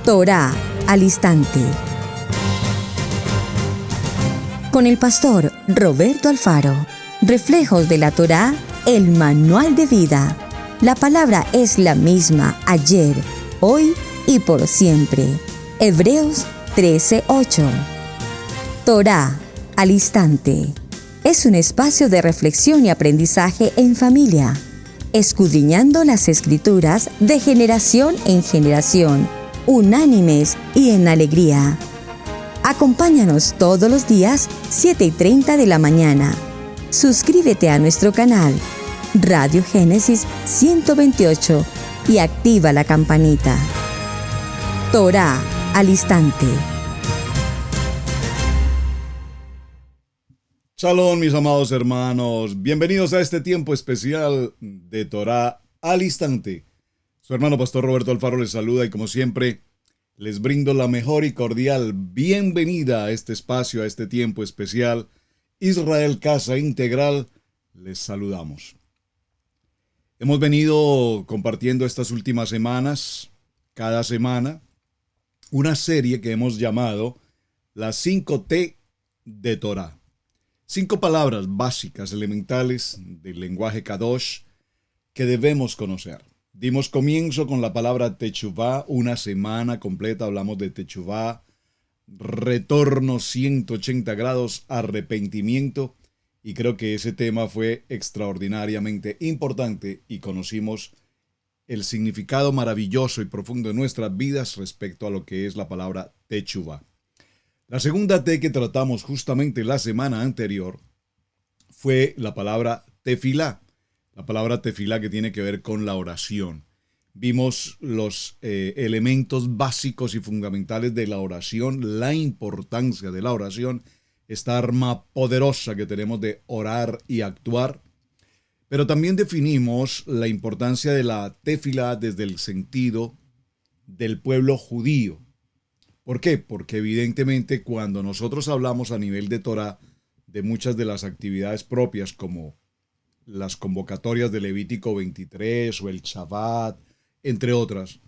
Torá al instante. Con el pastor Roberto Alfaro. Reflejos de la Torá, el manual de vida. La palabra es la misma ayer, hoy y por siempre. Hebreos 13:8. Torá al instante. Es un espacio de reflexión y aprendizaje en familia, escudriñando las Escrituras de generación en generación, unánimes y en alegría. Acompáñanos todos los días, 7:30 de la mañana. Suscríbete a nuestro canal, Radio Génesis 128, y activa la campanita. Torá al instante. Shalom, mis amados hermanos. Bienvenidos a este tiempo especial de Torá al instante. Su hermano pastor Roberto Alfaro les saluda y como siempre les brindo la mejor y cordial bienvenida a este espacio, a este tiempo especial. Israel Casa Integral, les saludamos. Hemos venido compartiendo estas últimas semanas, cada semana, una serie que hemos llamado las 5 T de Torá. 5 palabras básicas, elementales del lenguaje Kadosh que debemos conocer. Dimos comienzo con la palabra Techuvá, una semana completa hablamos de Techuvá, retorno 180 grados, arrepentimiento, y creo que ese tema fue extraordinariamente importante y conocimos el significado maravilloso y profundo de nuestras vidas respecto a lo que es la palabra Techuvá. La segunda T que tratamos justamente la semana anterior fue la palabra Tefilá. La palabra Tefilá que tiene que ver con la oración. Vimos los elementos básicos y fundamentales de la oración, la importancia de la oración, esta arma poderosa que tenemos de orar y actuar. Pero también definimos la importancia de la Tefilá desde el sentido del pueblo judío. ¿Por qué? Porque evidentemente cuando nosotros hablamos a nivel de Torá de muchas de las actividades propias como las convocatorias de Levítico 23 o el Shabbat, entre otras,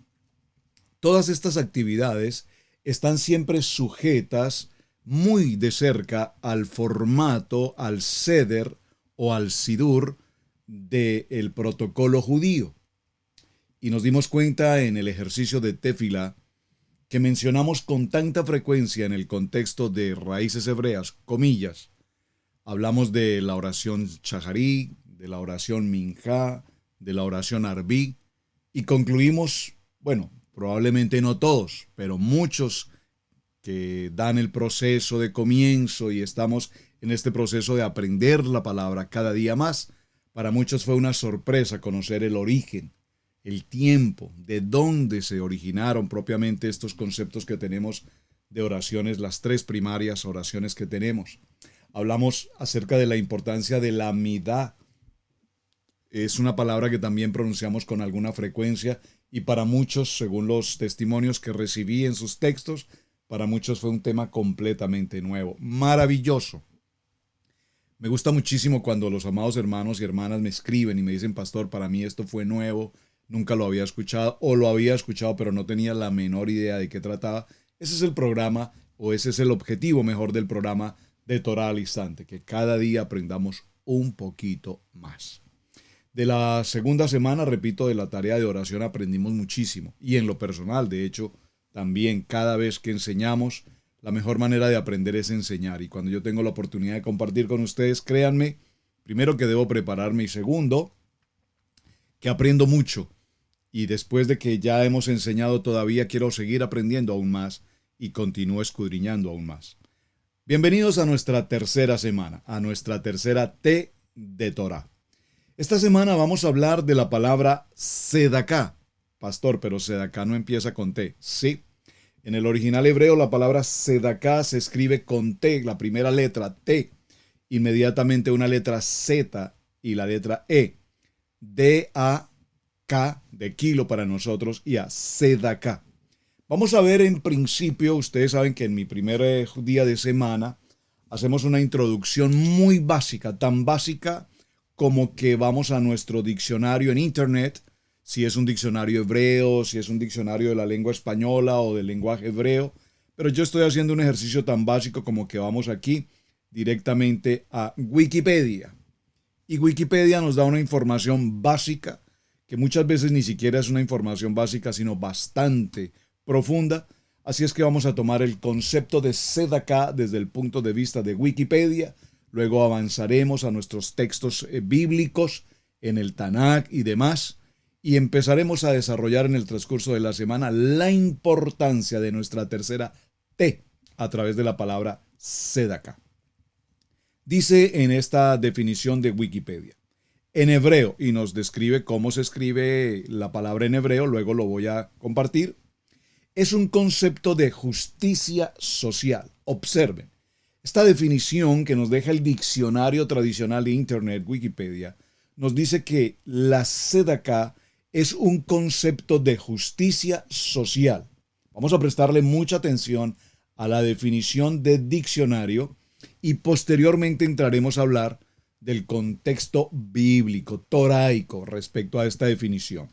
todas estas actividades están siempre sujetas muy de cerca al formato, al seder o al sidur del protocolo judío. Y nos dimos cuenta en el ejercicio de Tefilá que mencionamos con tanta frecuencia en el contexto de raíces hebreas, comillas, hablamos de la oración Shaharí, de la oración Minjá, de la oración Arbí, y concluimos, bueno, probablemente no todos, pero muchos que dan el proceso de comienzo y estamos en este proceso de aprender la palabra cada día más. Para muchos fue una sorpresa conocer el origen, el tiempo, de dónde se originaron propiamente estos conceptos que tenemos de oraciones, las 3 primarias oraciones que tenemos. Hablamos acerca de la importancia de la midá. Es una palabra que también pronunciamos con alguna frecuencia y para muchos, según los testimonios que recibí en sus textos, para muchos fue un tema completamente nuevo. Maravilloso. Me gusta muchísimo cuando los amados hermanos y hermanas me escriben y me dicen, pastor, para mí esto fue nuevo, nunca lo había escuchado o lo había escuchado pero no tenía la menor idea de qué trataba. Ese es el programa, o ese es el objetivo mejor del programa de Torá al instante, que cada día aprendamos un poquito más. De la segunda semana, repito, de la tarea de oración aprendimos muchísimo. Y en lo personal, de hecho, también cada vez que enseñamos, la mejor manera de aprender es enseñar. Y cuando yo tengo la oportunidad de compartir con ustedes, créanme, primero que debo prepararme y segundo, que aprendo mucho. Y después de que ya hemos enseñado todavía, quiero seguir aprendiendo aún más y continúo escudriñando aún más. Bienvenidos a nuestra tercera semana, a nuestra tercera T de Torá. Esta semana vamos a hablar de la palabra Sedaká. Pastor, pero Sedaká no empieza con T. Sí, en el original hebreo la palabra Sedaká se escribe con T, la primera letra T, inmediatamente una letra Z y la letra E. D-A-K de kilo para nosotros y a Sedaká. Vamos a ver en principio, ustedes saben que en mi primer día de semana hacemos una introducción muy básica, tan básica como que vamos a nuestro diccionario en internet si es un diccionario hebreo, si es un diccionario de la lengua española o del lenguaje hebreo, pero yo estoy haciendo un ejercicio tan básico como que vamos aquí directamente a Wikipedia. Y Wikipedia nos da una información básica, que muchas veces ni siquiera es una información básica, sino bastante profunda. Así es que vamos a tomar el concepto de Sedaká desde el punto de vista de Wikipedia. Luego avanzaremos a nuestros textos bíblicos en el Tanakh y demás. Y empezaremos a desarrollar en el transcurso de la semana la importancia de nuestra tercera T a través de la palabra Sedaká. Dice en esta definición de Wikipedia, en hebreo, y nos describe cómo se escribe la palabra en hebreo, luego lo voy a compartir, es un concepto de justicia social. Observen, esta definición que nos deja el diccionario tradicional de Internet, Wikipedia, nos dice que la Sedaká es un concepto de justicia social. Vamos a prestarle mucha atención a la definición de diccionario y posteriormente entraremos a hablar del contexto bíblico, toraico, respecto a esta definición.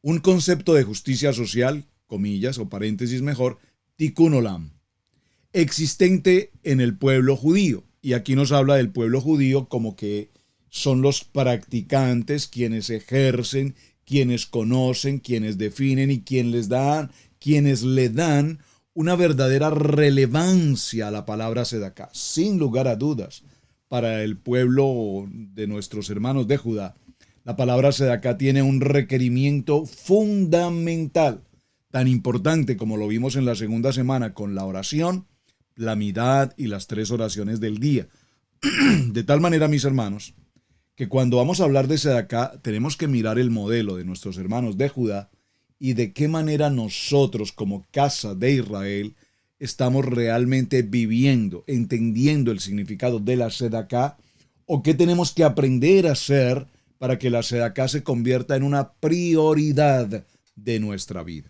Un concepto de justicia social, comillas o paréntesis mejor, tikkun olam, existente en el pueblo judío. Y aquí nos habla del pueblo judío como que son los practicantes, quienes ejercen, quienes conocen, quienes definen y quienes le dan una verdadera relevancia a la palabra Sedaká. Sin lugar a dudas, para el pueblo de nuestros hermanos de Judá, la palabra Sedaká tiene un requerimiento fundamental, tan importante como lo vimos en la segunda semana con la oración, la midad y las 3 oraciones del día. De tal manera, mis hermanos, que cuando vamos a hablar de Sedaká, tenemos que mirar el modelo de nuestros hermanos de Judá y de qué manera nosotros como casa de Israel estamos realmente viviendo, entendiendo el significado de la Sedaká, o qué tenemos que aprender a hacer para que la Sedaká se convierta en una prioridad de nuestra vida.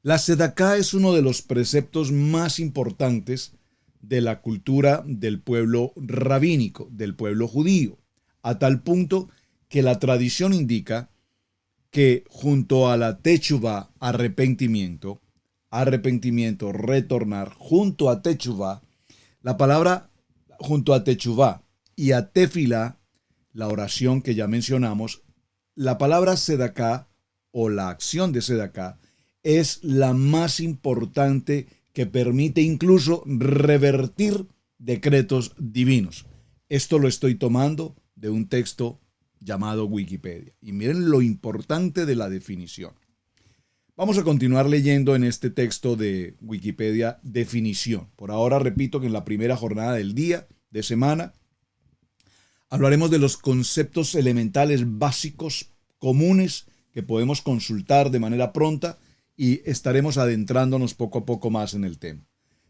La Sedaká es uno de los preceptos más importantes de la cultura del pueblo rabínico, del pueblo judío, a tal punto que la tradición indica que junto a la techuvá, arrepentimiento, retornar, junto a techuvá, la palabra junto a techuvá y a tefilá, la oración que ya mencionamos, la palabra Sedaká o la acción de Sedaká es la más importante que permite incluso revertir decretos divinos. Esto lo estoy tomando de un texto llamado Wikipedia. Y miren lo importante de la definición. Vamos a continuar leyendo en este texto de Wikipedia definición. Por ahora repito que en la primera jornada del día, de semana, hablaremos de los conceptos elementales básicos comunes que podemos consultar de manera pronta y estaremos adentrándonos poco a poco más en el tema.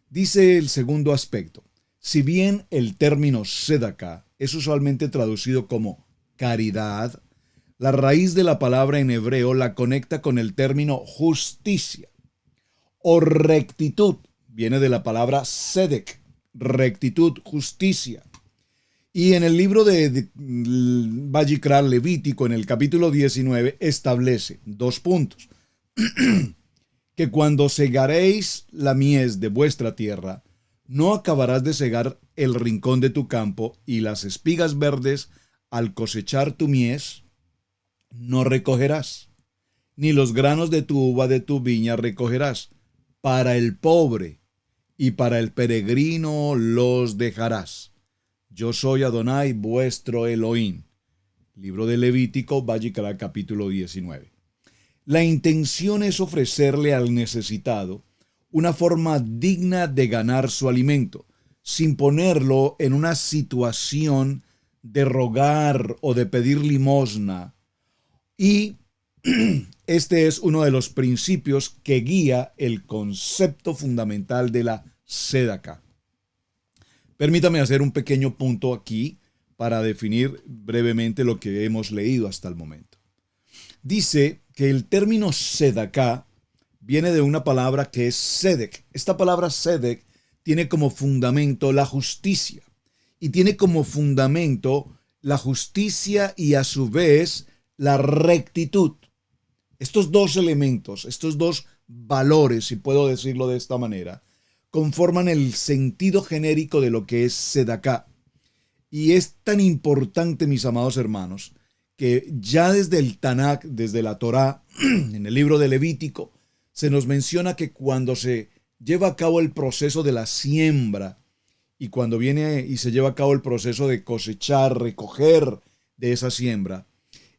Dice el segundo aspecto, si bien el término Sedaká es usualmente traducido como caridad, la raíz de la palabra en hebreo la conecta con el término justicia o rectitud. Viene de la palabra sedek, rectitud, justicia. Y en el libro de Vayikra Levítico, en el capítulo 19, establece 2 puntos. Que cuando segaréis la mies de vuestra tierra, no acabarás de segar el rincón de tu campo, y las espigas verdes al cosechar tu mies no recogerás, ni los granos de tu uva de tu viña recogerás. Para el pobre y para el peregrino los dejarás. Yo soy Adonai vuestro Elohim. Libro de Levítico, Vayikra, capítulo 19. La intención es ofrecerle al necesitado una forma digna de ganar su alimento, sin ponerlo en una situación de rogar o de pedir limosna. Y este es uno de los principios que guía el concepto fundamental de la Sedaká. Permítame hacer un pequeño punto aquí para definir brevemente lo que hemos leído hasta el momento. Dice que el término Sedaká viene de una palabra que es sedek. Esta palabra sedek tiene como fundamento la justicia. Y tiene como fundamento la justicia y a su vez la rectitud. Estos dos elementos, estos dos valores, si puedo decirlo de esta manera, conforman el sentido genérico de lo que es Sedaká. Y es tan importante, mis amados hermanos, que ya desde el Tanakh, desde la Torá, en el libro de Levítico, se nos menciona que cuando se lleva a cabo el proceso de la siembra y cuando viene y se lleva a cabo el proceso de cosechar, recoger de esa siembra,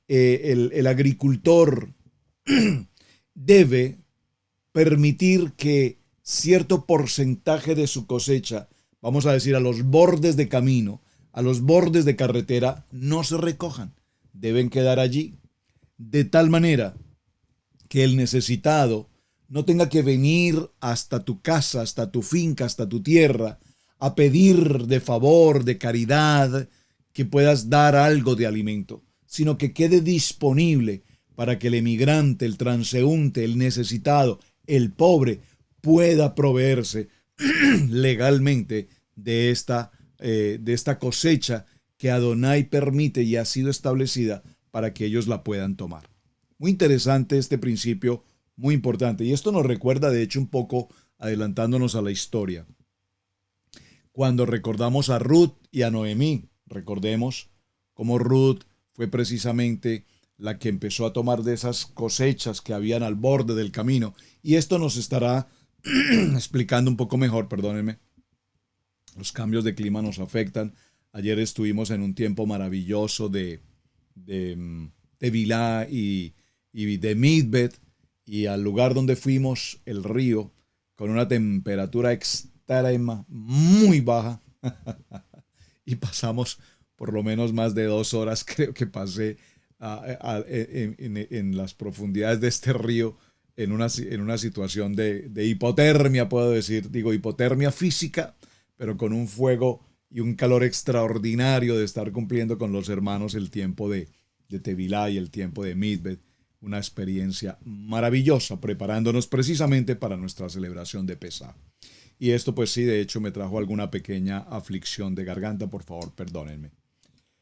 el agricultor debe permitir que cierto porcentaje de su cosecha, vamos a decir a los bordes de camino, a los bordes de carretera, no se recojan. Deben quedar allí, de tal manera que el necesitado no tenga que venir hasta tu casa, hasta tu finca, hasta tu tierra, a pedir de favor, de caridad, que puedas dar algo de alimento, sino que quede disponible para que el emigrante, el transeúnte, el necesitado, el pobre, pueda proveerse legalmente de esta cosecha que Adonai permite y ha sido establecida para que ellos la puedan tomar. Muy interesante este principio, muy importante. Y esto nos recuerda, de hecho, un poco adelantándonos a la historia. Cuando recordamos a Ruth y a Noemí, recordemos cómo Ruth fue precisamente la que empezó a tomar de esas cosechas que habían al borde del camino. Y esto nos estará explicando un poco mejor, perdónenme. Los cambios de clima nos afectan. Ayer estuvimos en un tiempo maravilloso de Tevilá y de Midbet, y al lugar donde fuimos, el río, con una temperatura extrema muy baja, y pasamos por lo menos más de 2 horas, creo que pasé en las profundidades de este río, en una situación de hipotermia, puedo decir, digo hipotermia física, pero con un fuego y un calor extraordinario de estar cumpliendo con los hermanos el tiempo de Tevilá y el tiempo de Midbet. Una experiencia maravillosa, preparándonos precisamente para nuestra celebración de Pesaj. Y esto pues sí, de hecho me trajo alguna pequeña aflicción de garganta, por favor, perdónenme.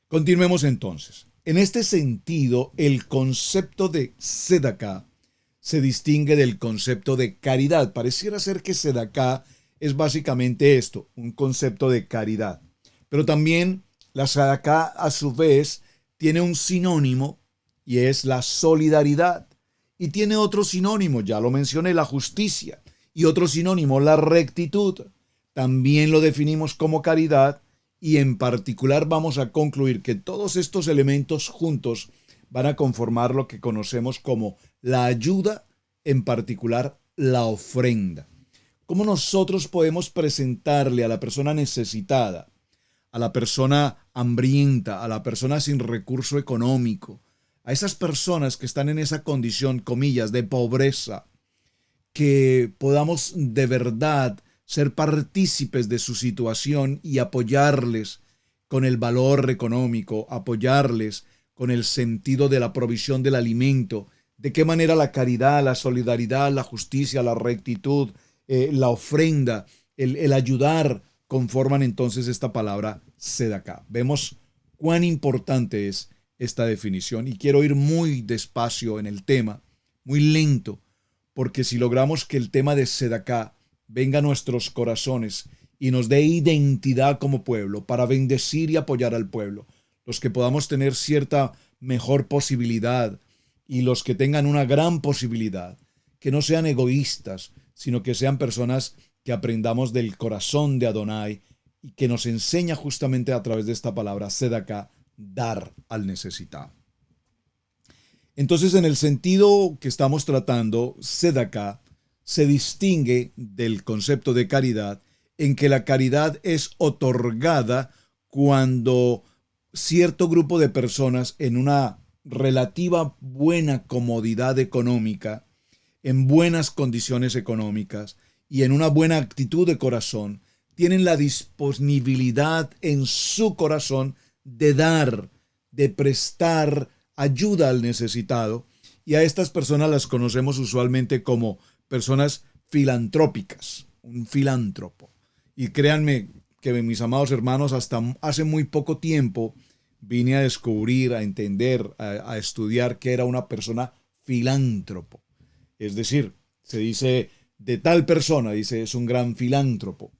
Continuemos entonces. En este sentido, el concepto de Sedaká se distingue del concepto de caridad. Pareciera ser que Sedaká es básicamente esto, un concepto de caridad. Pero también la Sedaká a su vez tiene un sinónimo y es la solidaridad. Y tiene otro sinónimo, ya lo mencioné, la justicia. Y otro sinónimo, la rectitud. También lo definimos como caridad y en particular vamos a concluir que todos estos elementos juntos van a conformar lo que conocemos como la ayuda, en particular la ofrenda. ¿Cómo nosotros podemos presentarle a la persona necesitada, a la persona hambrienta, a la persona sin recurso económico, a esas personas que están en esa condición, comillas, de pobreza, que podamos de verdad ser partícipes de su situación y apoyarles con el valor económico, apoyarles con el sentido de la provisión del alimento? ¿De qué manera la caridad, la solidaridad, la justicia, la rectitud, la ofrenda, el ayudar conforman entonces esta palabra Sedaká? Vemos cuán importante es esta definición y quiero ir muy despacio en el tema, muy lento, porque si logramos que el tema de Sedaká venga a nuestros corazones y nos dé identidad como pueblo para bendecir y apoyar al pueblo, los que podamos tener cierta mejor posibilidad y los que tengan una gran posibilidad, que no sean egoístas, sino que sean personas que aprendamos del corazón de Adonai y que nos enseña justamente a través de esta palabra Sedaká, dar al necesitado. Entonces, en el sentido que estamos tratando, Sedaká se distingue del concepto de caridad en que la caridad es otorgada cuando cierto grupo de personas en una relativa buena comodidad económica, en buenas condiciones económicas y en una buena actitud de corazón, tienen la disponibilidad en su corazón de dar, de prestar ayuda al necesitado, y a estas personas las conocemos usualmente como personas filantrópicas, un filántropo. Y créanme que mis amados hermanos, hasta hace muy poco tiempo vine a descubrir, a entender, a estudiar que era una persona filántropo. Es decir, se dice de tal persona, dice, es un gran filántropo.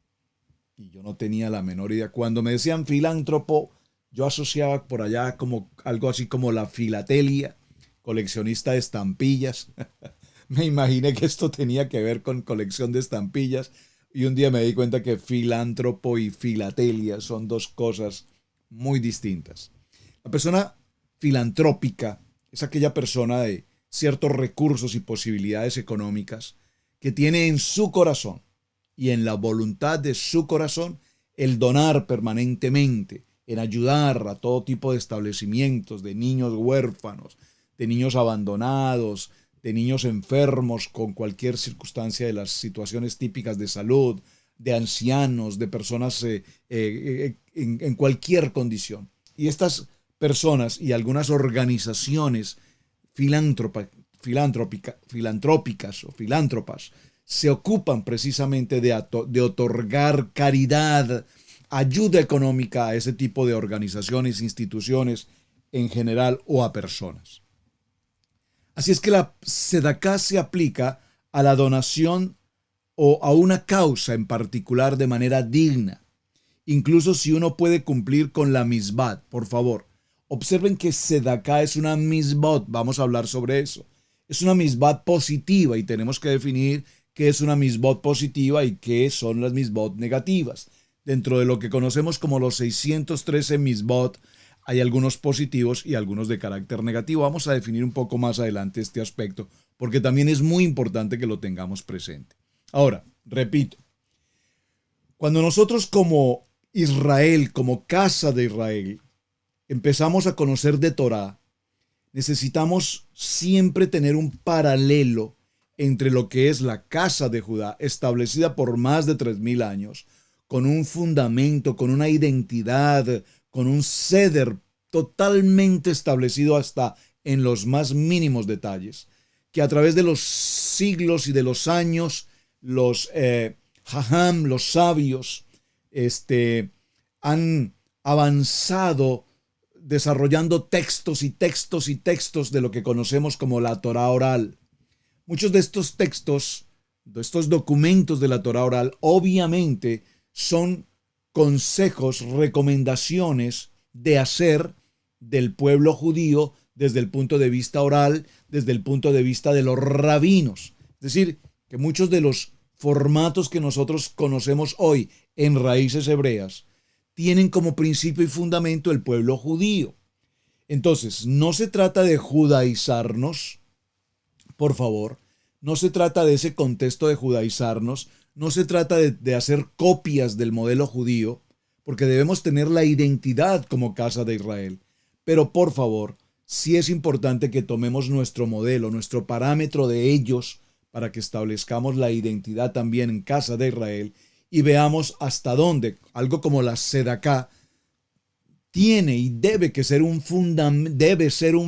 Y yo no tenía la menor idea. Cuando me decían filántropo, yo asociaba por allá como algo así como la filatelia, coleccionista de estampillas. Me imaginé que esto tenía que ver con colección de estampillas y un día me di cuenta que filántropo y filatelia son dos cosas muy distintas. La persona filantrópica es aquella persona de ciertos recursos y posibilidades económicas que tiene en su corazón y en la voluntad de su corazón el donar permanentemente, en ayudar a todo tipo de establecimientos, de niños huérfanos, de niños abandonados, de niños enfermos con cualquier circunstancia de las situaciones típicas de salud, de ancianos, de personas en cualquier condición. Y estas personas y algunas organizaciones filantrópicas o filántropas se ocupan precisamente de otorgar caridad, ayuda económica a ese tipo de organizaciones, instituciones en general o a personas. Así es que la Sedaká se aplica a la donación o a una causa en particular de manera digna, incluso si uno puede cumplir con la misbat. Por favor, observen que Sedaká es una misbot, vamos a hablar sobre eso. Es una misbat positiva y tenemos que definir qué es una misbot positiva y qué son las misbot negativas. Dentro de lo que conocemos como los 613 misbot, hay algunos positivos y algunos de carácter negativo. Vamos a definir un poco más adelante este aspecto, porque también es muy importante que lo tengamos presente. Ahora, repito, cuando nosotros como Israel, como casa de Israel, empezamos a conocer de Torá, necesitamos siempre tener un paralelo entre lo que es la casa de Judá, establecida por más de 3000 años, con un fundamento, con una identidad, con un ceder totalmente establecido hasta en los más mínimos detalles, que a través de los siglos y de los años, los jajam, los sabios, han avanzado desarrollando textos y textos y textos de lo que conocemos como la Torá oral. Muchos de estos textos, de estos documentos de la Torá oral, obviamente son consejos, recomendaciones de hacer del pueblo judío desde el punto de vista oral, desde el punto de vista de los rabinos. Es decir, que muchos de los formatos que nosotros conocemos hoy en raíces hebreas tienen como principio y fundamento el pueblo judío. Entonces, no se trata de judaizarnos, por favor, no se trata de ese contexto de judaizarnos, no se trata de hacer copias del modelo judío, porque debemos tener la identidad como casa de Israel. Pero por favor, sí es importante que tomemos nuestro modelo, nuestro parámetro de ellos, para que establezcamos la identidad también en casa de Israel y veamos hasta dónde algo como la Sedaká tiene y debe ser un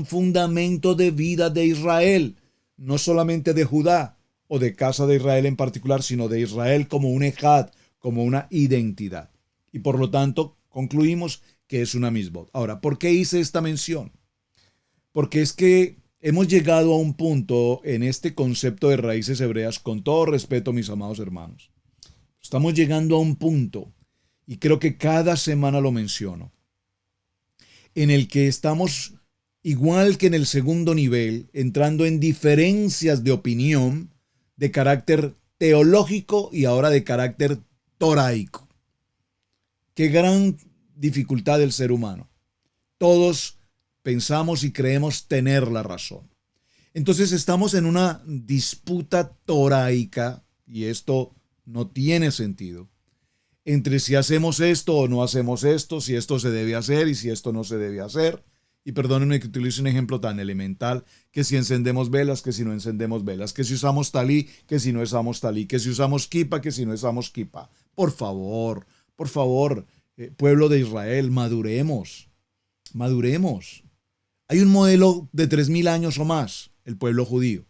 fundamento de vida de Israel, no solamente de Judá o de casa de Israel en particular, sino de Israel como un ejad, como una identidad. Y por lo tanto, concluimos que es una misbot. Ahora, ¿por qué hice esta mención? Porque es que hemos llegado a un punto en este concepto de raíces hebreas, con todo respeto, mis amados hermanos. Estamos llegando a un punto, y creo que cada semana lo menciono, en el que estamos, igual que en el segundo nivel, entrando en diferencias de opinión de carácter teológico y ahora de carácter toraico. Qué gran dificultad del ser humano. Todos pensamos y creemos tener la razón. Entonces estamos en una disputa toraica, y esto no tiene sentido, entre si hacemos esto o no hacemos esto, si esto se debe hacer y si esto no se debe hacer. Y perdónenme que utilice un ejemplo tan elemental, que si encendemos velas, que si no encendemos velas, que si usamos talí, que si no usamos talí, que si usamos kipa, que si no usamos kipa. Por favor, pueblo de Israel, maduremos. Hay un modelo de 3000 años o más, el pueblo judío.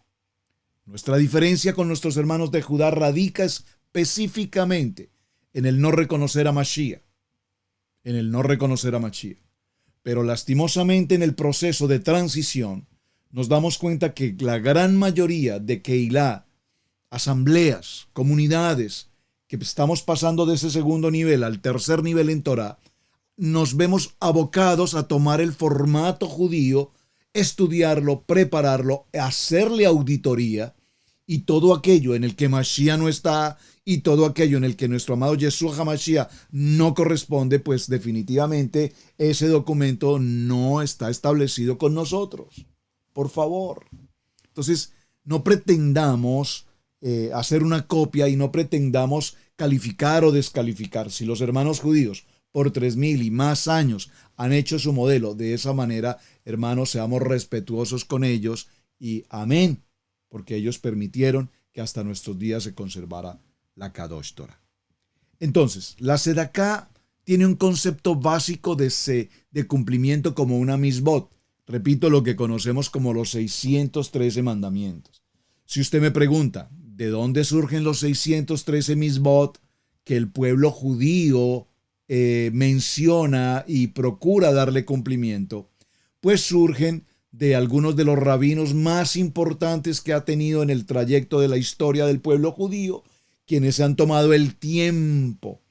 Nuestra diferencia con nuestros hermanos de Judá radica específicamente en el no reconocer a Mashiach. Pero lastimosamente en el proceso de transición nos damos cuenta que la gran mayoría de Keilah, asambleas, comunidades, que estamos pasando de ese segundo nivel al tercer nivel en Torah, nos vemos abocados a tomar el formato judío, estudiarlo, prepararlo, hacerle auditoría, y todo aquello en el que Mashiach no está y todo aquello en el que nuestro amado Yeshua HaMashiach no corresponde, pues definitivamente ese documento no está establecido con nosotros. Por favor. Entonces, no pretendamos hacer una copia y no pretendamos calificar o descalificar. Si los hermanos judíos por 3,000 y más años han hecho su modelo de esa manera, hermanos, seamos respetuosos con ellos y amén, porque ellos permitieron que hasta nuestros días se conservara la Kadosh Torah. Entonces, la Sedaká tiene un concepto básico de cumplimiento como una misbot. Repito, lo que conocemos como los 613 mandamientos. Si usted me pregunta, ¿de dónde surgen los 613 misbot que el pueblo judío menciona y procura darle cumplimiento? Pues surgen de algunos de los rabinos más importantes que ha tenido en el trayecto de la historia del pueblo judío, quienes se han tomado el tiempo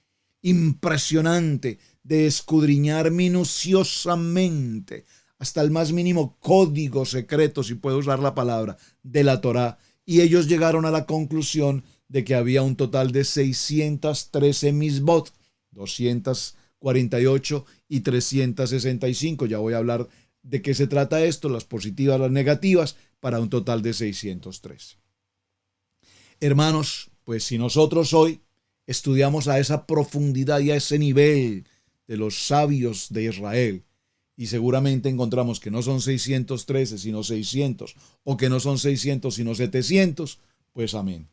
impresionante de escudriñar minuciosamente hasta el más mínimo código secreto, si puedo usar la palabra, de la Torá, y ellos llegaron a la conclusión de que había un total de 613 misbot, 248 y 365. Ya voy a hablar de qué se trata esto, las positivas, las negativas, para un total de 603. Hermanos, pues si nosotros hoy estudiamos a esa profundidad y a ese nivel de los sabios de Israel, y seguramente encontramos que no son 613 sino 600, o que no son 600 sino 700, pues amén.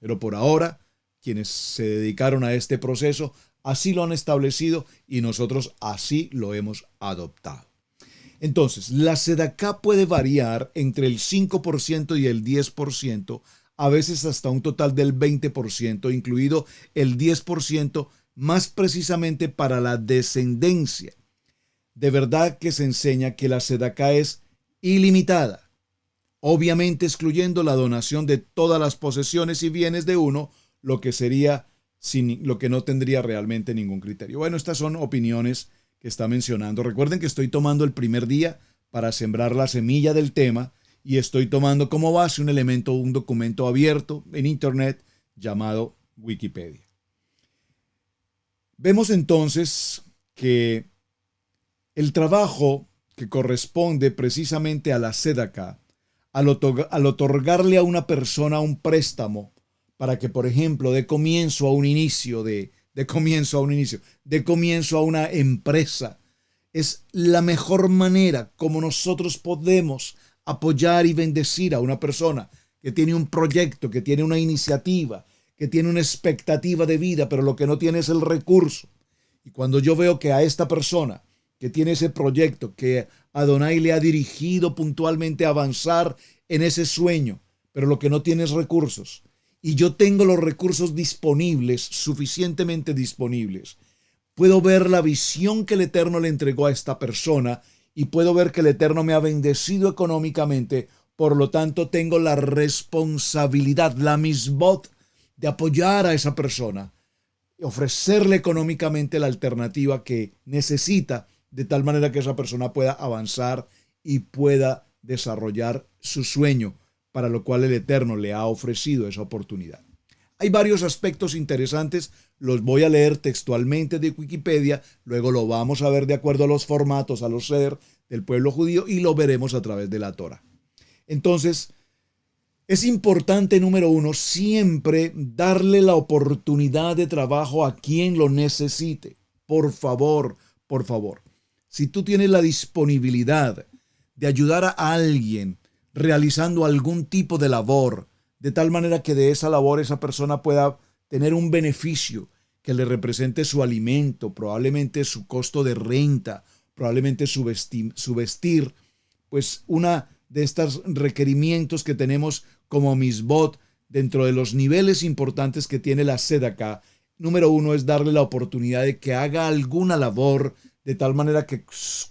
Pero por ahora, quienes se dedicaron a este proceso, así lo han establecido y nosotros así lo hemos adoptado. Entonces, la Sedaká puede variar entre el 5% y el 10%, a veces hasta un total del 20%, incluido el 10% más precisamente para la descendencia. De verdad que se enseña que la Sedaká es ilimitada, obviamente excluyendo la donación de todas las posesiones y bienes de uno, lo que lo que no tendría realmente ningún criterio. Bueno, estas son opiniones que está mencionando. Recuerden que estoy tomando el primer día para sembrar la semilla del tema y estoy tomando como base un documento abierto en internet llamado Wikipedia. Vemos entonces que el trabajo que corresponde precisamente a la Sedaká, al otorgarle a una persona un préstamo para que, por ejemplo, dé comienzo a una empresa, es la mejor manera como nosotros podemos apoyar y bendecir a una persona que tiene un proyecto, que tiene una iniciativa, que tiene una expectativa de vida, pero lo que no tiene es el recurso. Y cuando yo veo que a esta persona que tiene ese proyecto, que Adonai le ha dirigido puntualmente a avanzar en ese sueño, pero lo que no tiene es recursos, y yo tengo los recursos disponibles, suficientemente disponibles, puedo ver la visión que el Eterno le entregó a esta persona y puedo ver que el Eterno me ha bendecido económicamente, por lo tanto tengo la responsabilidad, la misbot, de apoyar a esa persona, ofrecerle económicamente la alternativa que necesita, de tal manera que esa persona pueda avanzar y pueda desarrollar su sueño, para lo cual el Eterno le ha ofrecido esa oportunidad. Hay varios aspectos interesantes, los voy a leer textualmente de Wikipedia, luego lo vamos a ver de acuerdo a los formatos, a los seder del pueblo judío y lo veremos a través de la Torah. Entonces, es importante, número uno, siempre darle la oportunidad de trabajo a quien lo necesite. Por favor, por favor. Si tú tienes la disponibilidad de ayudar a alguien realizando algún tipo de labor, de tal manera que de esa labor esa persona pueda tener un beneficio que le represente su alimento, probablemente su costo de renta, probablemente su vestir, pues una de estos requerimientos que tenemos como misbot dentro de los niveles importantes que tiene la Sedaká, número uno es darle la oportunidad de que haga alguna labor de tal manera que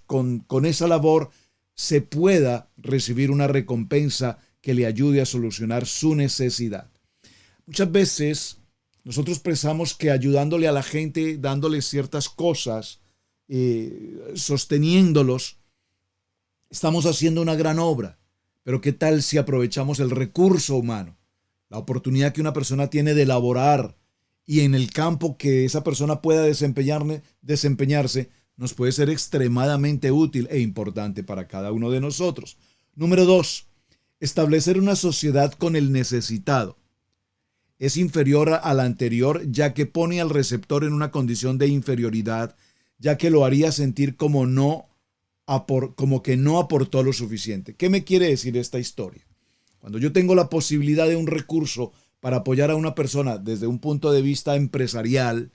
con esa labor se pueda recibir una recompensa que le ayude a solucionar su necesidad. Muchas veces nosotros pensamos que ayudándole a la gente, dándole ciertas cosas, sosteniéndolos, estamos haciendo una gran obra. Pero ¿qué tal si aprovechamos el recurso humano? La oportunidad que una persona tiene de laborar y en el campo que esa persona pueda desempeñarse, nos puede ser extremadamente útil e importante para cada uno de nosotros. Número 2. Establecer una sociedad con el necesitado. Es inferior a la anterior, ya que pone al receptor en una condición de inferioridad, ya que lo haría sentir como que no aportó lo suficiente. ¿Qué me quiere decir esta historia? Cuando yo tengo la posibilidad de un recurso para apoyar a una persona desde un punto de vista empresarial,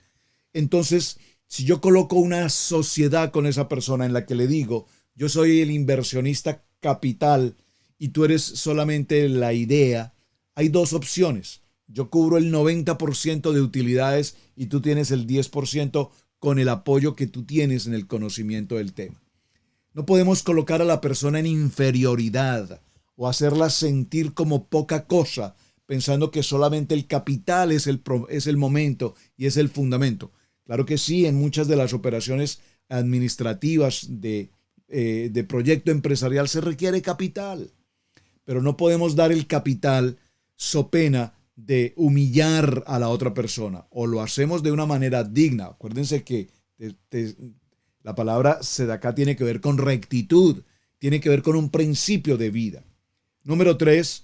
entonces, si yo coloco una sociedad con esa persona en la que le digo, yo soy el inversionista capital y tú eres solamente la idea, hay dos opciones. Yo cubro el 90% de utilidades y tú tienes el 10% con el apoyo que tú tienes en el conocimiento del tema. No podemos colocar a la persona en inferioridad o hacerla sentir como poca cosa, pensando que solamente el capital es el momento y es el fundamento. Claro que sí, en muchas de las operaciones administrativas de proyecto empresarial se requiere capital, pero no podemos dar el capital so pena de humillar a la otra persona, o lo hacemos de una manera digna. Acuérdense que la palabra sedaká tiene que ver con rectitud, tiene que ver con un principio de vida. Número 3,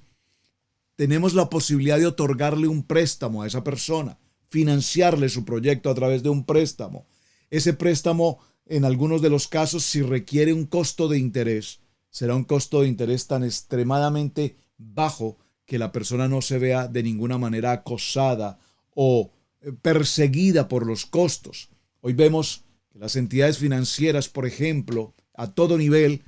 tenemos la posibilidad de otorgarle un préstamo a esa persona, financiarle su proyecto a través de un préstamo. Ese préstamo, en algunos de los casos, si requiere un costo de interés, será un costo de interés tan extremadamente bajo que la persona no se vea de ninguna manera acosada o perseguida por los costos. Hoy vemos que las entidades financieras, por ejemplo, a todo nivel,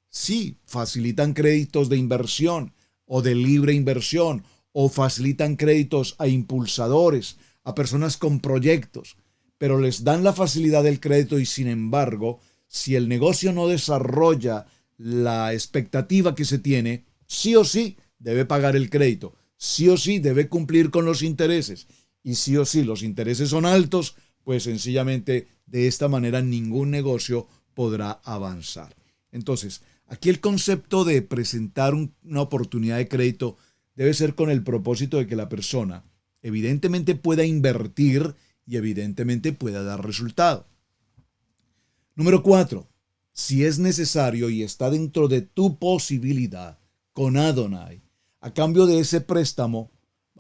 sí facilitan créditos de inversión o de libre inversión, o facilitan créditos a impulsadores, a personas con proyectos, pero les dan la facilidad del crédito y sin embargo, si el negocio no desarrolla la expectativa que se tiene, sí o sí debe pagar el crédito, sí o sí debe cumplir con los intereses y sí o sí los intereses son altos, pues sencillamente de esta manera ningún negocio podrá avanzar. Entonces, aquí el concepto de presentar una oportunidad de crédito debe ser con el propósito de que la persona evidentemente pueda invertir y evidentemente pueda dar resultado. Número 4. Si es necesario y está dentro de tu posibilidad, con Adonai, a cambio de ese préstamo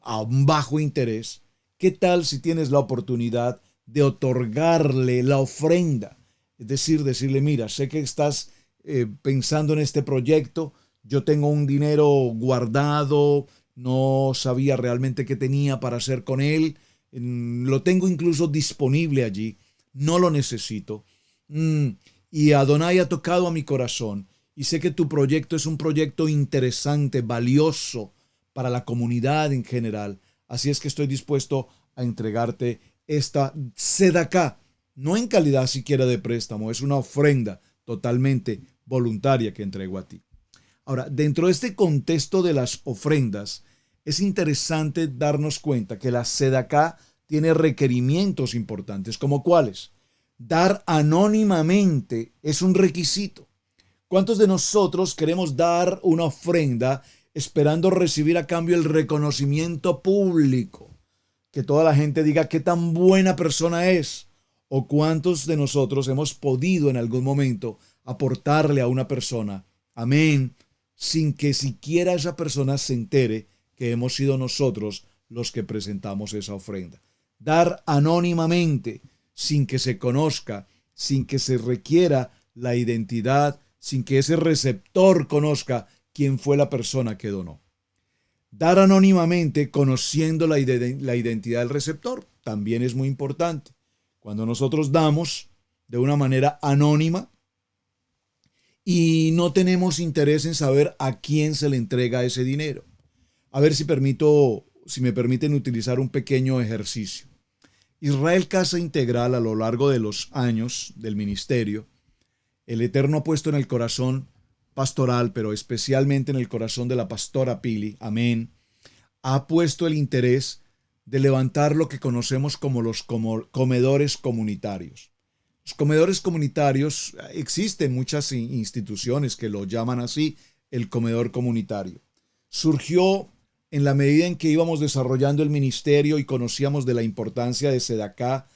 a un bajo interés, ¿qué tal si tienes la oportunidad de otorgarle la ofrenda? Es decir, decirle, mira, sé que estás pensando en este proyecto, yo tengo un dinero guardado, no sabía realmente qué tenía para hacer con él, lo tengo incluso disponible allí, no lo necesito. Y Adonai ha tocado a mi corazón y sé que tu proyecto es un proyecto interesante, valioso para la comunidad en general. Así es que estoy dispuesto a entregarte esta sedaká, no en calidad siquiera de préstamo, es una ofrenda totalmente voluntaria que entrego a ti. Ahora, dentro de este contexto de las ofrendas, es interesante darnos cuenta que la sedaká tiene requerimientos importantes, como cuáles. Dar anónimamente es un requisito. ¿Cuántos de nosotros queremos dar una ofrenda esperando recibir a cambio el reconocimiento público? Que toda la gente diga qué tan buena persona es. ¿O cuántos de nosotros hemos podido en algún momento aportarle a una persona, amén, sin que siquiera esa persona se entere que hemos sido nosotros los que presentamos esa ofrenda? Dar anónimamente, sin que se conozca, sin que se requiera la identidad, sin que ese receptor conozca quién fue la persona que donó. Dar anónimamente conociendo la identidad del receptor también es muy importante. Cuando nosotros damos de una manera anónima y no tenemos interés en saber a quién se le entrega ese dinero. A ver si me permiten utilizar un pequeño ejercicio. Israel Casa Integral, a lo largo de los años del ministerio, el Eterno ha puesto en el corazón pastoral, pero especialmente en el corazón de la pastora Pili, amén, ha puesto el interés de levantar lo que conocemos como los comedores comunitarios. Los comedores comunitarios, existen muchas instituciones que lo llaman así, el comedor comunitario. Surgió en la medida en que íbamos desarrollando el ministerio y conocíamos de la importancia de Sedaká,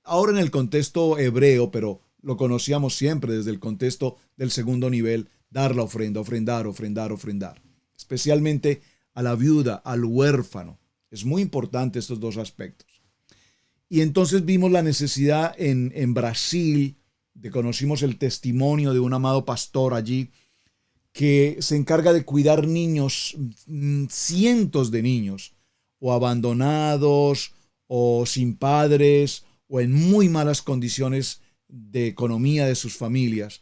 ahora en el contexto hebreo, pero lo conocíamos siempre desde el contexto del segundo nivel, dar la ofrenda, ofrendar, ofrendar, ofrendar, especialmente a la viuda, al huérfano. Es muy importante estos dos aspectos. Y entonces vimos la necesidad en Brasil, conocimos el testimonio de un amado pastor allí, que se encarga de cuidar niños, cientos de niños, o abandonados, o sin padres, o en muy malas condiciones de economía de sus familias.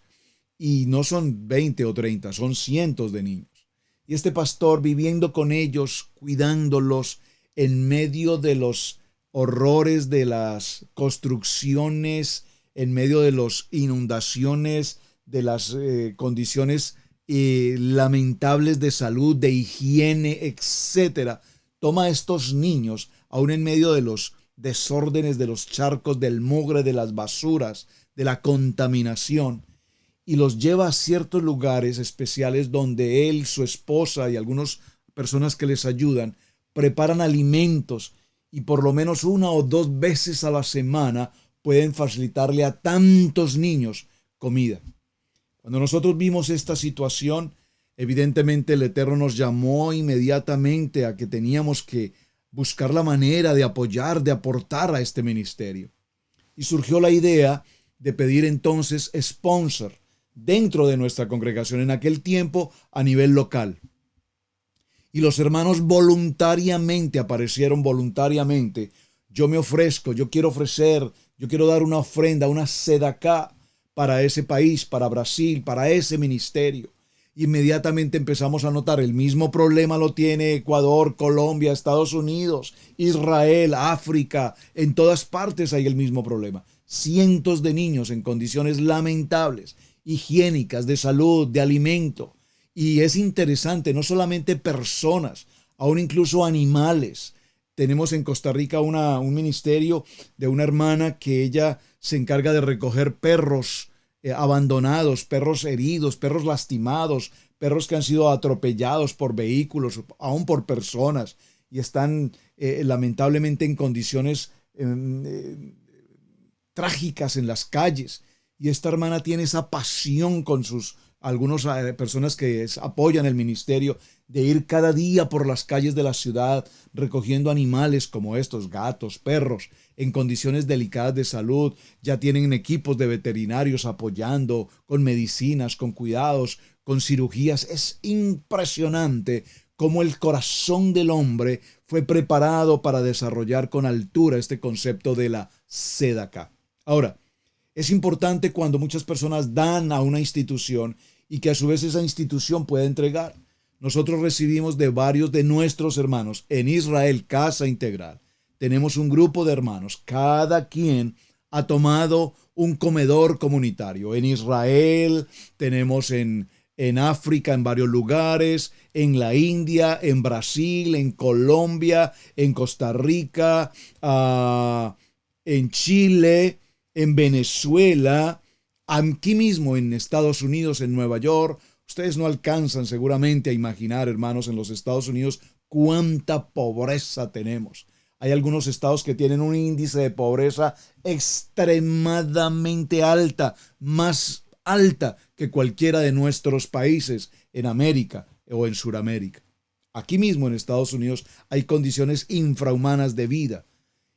Y no son 20 o 30, son cientos de niños. Y este pastor viviendo con ellos, cuidándolos en medio de los horrores de las construcciones, en medio de las inundaciones, de las condiciones lamentables de salud, de higiene, etcétera. Toma a estos niños, aún en medio de los desórdenes, de los charcos, del mugre, de las basuras, de la contaminación, y los lleva a ciertos lugares especiales donde él, su esposa y algunas personas que les ayudan preparan alimentos, y por lo menos 1 o 2 veces a la semana pueden facilitarle a tantos niños comida. Cuando nosotros vimos esta situación, evidentemente el Eterno nos llamó inmediatamente a que teníamos que buscar la manera de apoyar, de aportar a este ministerio. Y surgió la idea de pedir entonces sponsor dentro de nuestra congregación en aquel tiempo a nivel local. Y los hermanos voluntariamente aparecieron voluntariamente. Yo me ofrezco, yo quiero ofrecer, yo quiero dar una ofrenda, una sedaká para ese país, para Brasil, para ese ministerio. Inmediatamente empezamos a notar el mismo problema lo tiene Ecuador, Colombia, Estados Unidos, Israel, África, en todas partes hay el mismo problema. Cientos de niños en condiciones lamentables, higiénicas, de salud, de alimento. Y es interesante, no solamente personas, aún incluso animales. Tenemos en Costa Rica un ministerio de una hermana que ella se encarga de recoger perros abandonados, perros heridos, perros lastimados, perros que han sido atropellados por vehículos, aún por personas, y están lamentablemente en condiciones trágicas en las calles. Y esta hermana tiene esa pasión con algunas personas que apoyan el ministerio, de ir cada día por las calles de la ciudad recogiendo animales como estos, gatos, perros, en condiciones delicadas de salud. Ya tienen equipos de veterinarios apoyando con medicinas, con cuidados, con cirugías. Es impresionante cómo el corazón del hombre fue preparado para desarrollar con altura este concepto de la sedaká. Ahora, es importante cuando muchas personas dan a una institución y que a su vez esa institución pueda entregar. Nosotros recibimos de varios de nuestros hermanos en Israel Casa Integral. Tenemos un grupo de hermanos, cada quien ha tomado un comedor comunitario. En Israel, tenemos en África, en varios lugares, en la India, en Brasil, en Colombia, en Costa Rica, en Chile, en Venezuela, aquí mismo en Estados Unidos, en Nueva York. Ustedes no alcanzan seguramente a imaginar, hermanos, en los Estados Unidos cuánta pobreza tenemos. Hay algunos estados que tienen un índice de pobreza extremadamente alta, más alta que cualquiera de nuestros países en América o en Sudamérica. Aquí mismo en Estados Unidos hay condiciones infrahumanas de vida.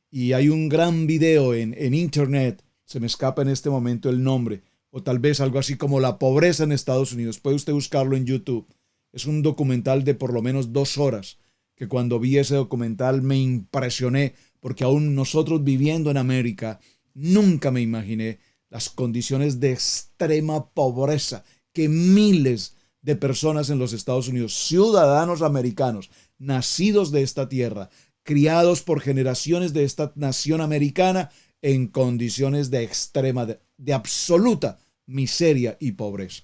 Y hay un gran video en internet, se me escapa en este momento el nombre, o tal vez algo así como La pobreza en Estados Unidos. Puede usted buscarlo en YouTube. Es un documental de por lo menos 2 horas, que cuando vi ese documental me impresioné, porque aún nosotros viviendo en América, nunca me imaginé las condiciones de extrema pobreza que miles de personas en los Estados Unidos, ciudadanos americanos, nacidos de esta tierra, criados por generaciones de esta nación americana en condiciones de extrema, de absoluta miseria y pobreza.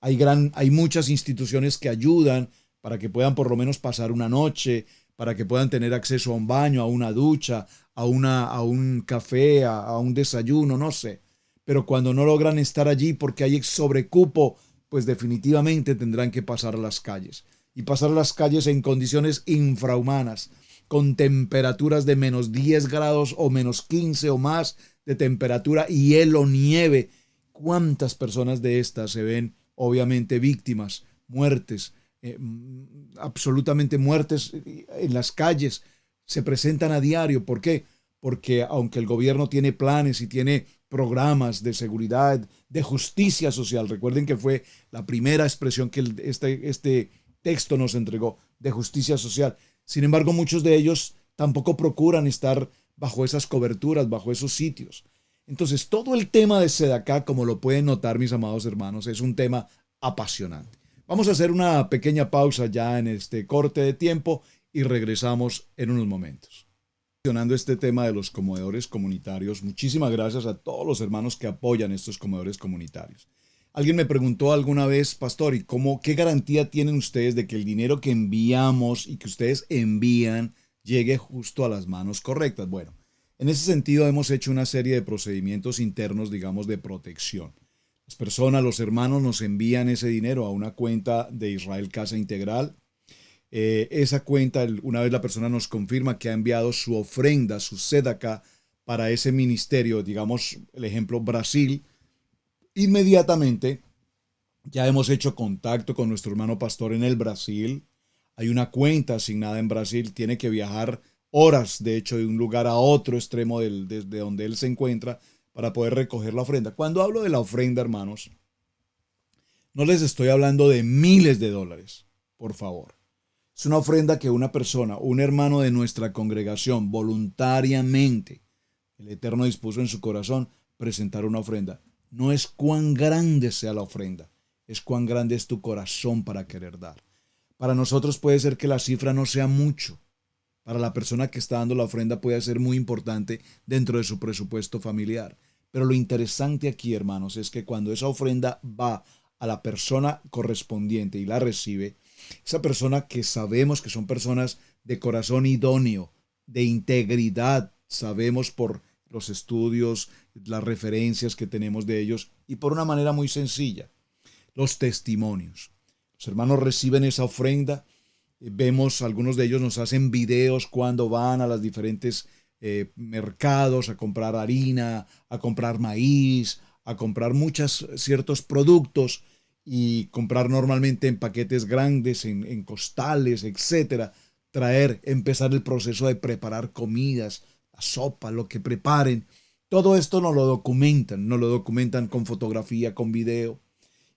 Hay muchas instituciones que ayudan para que puedan por lo menos pasar una noche, para que puedan tener acceso a un baño, a una ducha, a un café, a un desayuno, no sé. Pero cuando no logran estar allí porque hay sobrecupo, pues definitivamente tendrán que pasar a las calles. Y pasar a las calles en condiciones infrahumanas, con temperaturas de menos 10 grados o menos 15 o más de temperatura, hielo, nieve. ¿Cuántas personas de estas se ven obviamente víctimas, muertes, absolutamente muertes en las calles? Se presentan a diario. ¿Por qué? Porque aunque el gobierno tiene planes y tiene programas de seguridad, de justicia social, recuerden que fue la primera expresión que este texto nos entregó, de justicia social. Sin embargo, muchos de ellos tampoco procuran estar bajo esas coberturas, bajo esos sitios. Entonces, todo el tema de Sedacá, como lo pueden notar mis amados hermanos, es un tema apasionante. Vamos a hacer una pequeña pausa ya en este corte de tiempo y regresamos en unos momentos. Mencionando este tema de los comedores comunitarios, muchísimas gracias a todos los hermanos que apoyan estos comedores comunitarios. Alguien me preguntó alguna vez, pastor, ¿y qué garantía tienen ustedes de que el dinero que enviamos y que ustedes envían llegue justo a las manos correctas? Bueno, en ese sentido hemos hecho una serie de procedimientos internos, digamos, de protección. Las personas, los hermanos nos envían ese dinero a una cuenta de Israel Casa Integral. Esa cuenta, una vez la persona nos confirma que ha enviado su ofrenda, su sedacá, para ese ministerio, digamos, el ejemplo Brasil, inmediatamente ya hemos hecho contacto con nuestro hermano pastor en el Brasil. Hay una cuenta asignada en Brasil, tiene que viajar horas, de hecho, de un lugar a otro extremo desde donde él se encuentra para poder recoger la ofrenda. Cuando hablo de la ofrenda, hermanos, no les estoy hablando de miles de dólares, por favor. Es una ofrenda que una persona, un hermano de nuestra congregación, voluntariamente, el Eterno dispuso en su corazón presentar una ofrenda. No es cuán grande sea la ofrenda, es cuán grande es tu corazón para querer dar. Para nosotros puede ser que la cifra no sea mucho. Para la persona que está dando la ofrenda puede ser muy importante dentro de su presupuesto familiar. Pero lo interesante aquí, hermanos, es que cuando esa ofrenda va a la persona correspondiente y la recibe, esa persona que sabemos que son personas de corazón idóneo, de integridad, sabemos por los estudios, las referencias que tenemos de ellos y por una manera muy sencilla, los testimonios. Los hermanos reciben esa ofrenda, vemos, algunos de ellos nos hacen videos cuando van a los diferentes mercados a comprar harina, a comprar maíz, a comprar ciertos productos y comprar normalmente en paquetes grandes, en costales, etcétera. Empezar el proceso de preparar comidas, la sopa, lo que preparen. Todo esto nos lo documentan con fotografía, con video.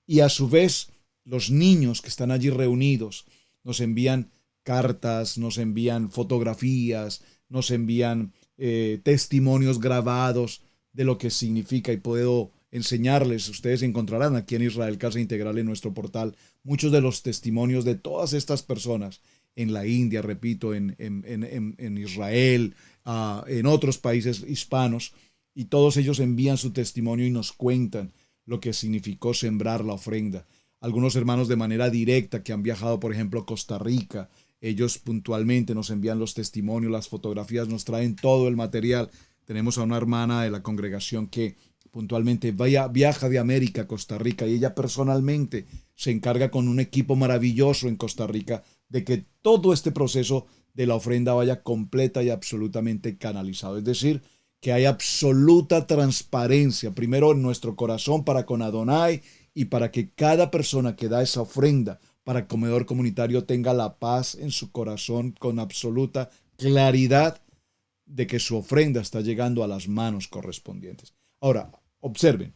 Y a su vez, los niños que están allí reunidos nos envían cartas, nos envían fotografías, nos envían testimonios grabados de lo que significa, y puedo enseñarles. Ustedes encontrarán aquí en Israel Casa Integral, en nuestro portal, muchos de los testimonios de todas estas personas en la India, repito, en Israel, en otros países hispanos, y todos ellos envían su testimonio y nos cuentan lo que significó sembrar la ofrenda. Algunos hermanos de manera directa que han viajado, por ejemplo, a Costa Rica, ellos puntualmente nos envían los testimonios, las fotografías, nos traen todo el material. Tenemos a una hermana de la congregación que puntualmente viaja de América a Costa Rica y ella personalmente se encarga con un equipo maravilloso en Costa Rica de que todo este proceso de la ofrenda vaya completa y absolutamente canalizado. Es decir, que hay absoluta transparencia, primero en nuestro corazón para con Adonai y para que cada persona que da esa ofrenda para el comedor comunitario tenga la paz en su corazón con absoluta claridad de que su ofrenda está llegando a las manos correspondientes. Ahora, observen,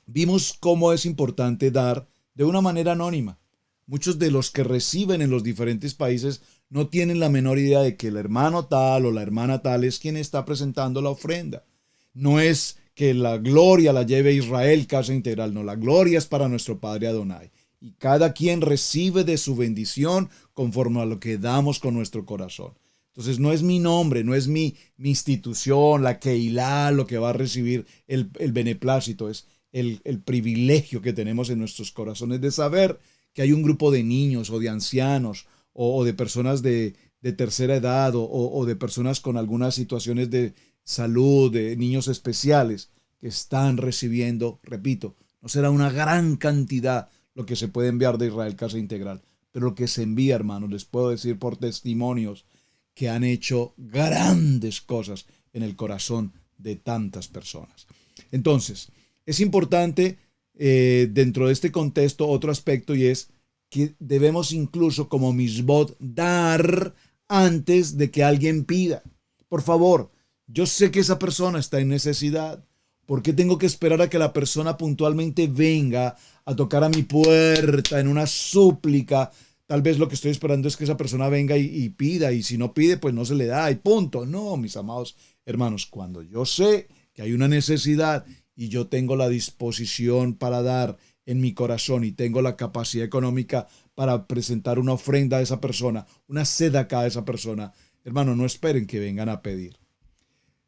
vimos cómo es importante dar de una manera anónima. Muchos de los que reciben en los diferentes países no tienen la menor idea de que el hermano tal o la hermana tal es quien está presentando la ofrenda. No es que la gloria la lleve Israel Casa Integral, no, la gloria es para nuestro Padre Adonai. Y cada quien recibe de su bendición conforme a lo que damos con nuestro corazón. Entonces no es mi nombre, no es mi institución, la Keilah, lo que va a recibir el beneplácito, es el privilegio que tenemos en nuestros corazones de saber que hay un grupo de niños o de ancianos o de personas de tercera edad o de personas con algunas situaciones de salud, de niños especiales que están recibiendo, repito, no será una gran cantidad lo que se puede enviar de Israel Casa Integral, pero lo que se envía, hermanos, les puedo decir por testimonios que han hecho grandes cosas en el corazón de tantas personas. Entonces, es importante dentro de este contexto otro aspecto y es que debemos incluso como misbot dar antes de que alguien pida. Por favor, yo sé que esa persona está en necesidad. ¿Por qué tengo que esperar a que la persona puntualmente venga a tocar a mi puerta en una súplica? Tal vez lo que estoy esperando es que esa persona venga y pida, y si no pide, pues no se le da, y punto. No, mis amados hermanos, cuando yo sé que hay una necesidad y yo tengo la disposición para dar en mi corazón y tengo la capacidad económica para presentar una ofrenda a esa persona, una sedaca a esa persona, hermano, no esperen que vengan a pedir.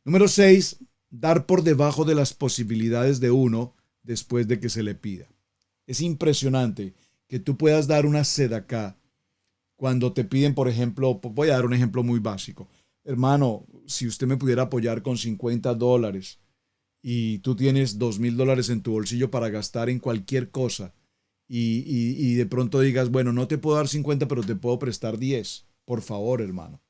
Número 6, dar por debajo de las posibilidades de uno después de que se le pida. Es impresionante que tú puedas dar una sedaca cuando te piden, por ejemplo, voy a dar un ejemplo muy básico. Hermano, si usted me pudiera apoyar con $50 y tú tienes $2,000 en tu bolsillo para gastar en cualquier cosa y de pronto digas, bueno, no te puedo dar 50, pero te puedo prestar 10. Por favor, hermano.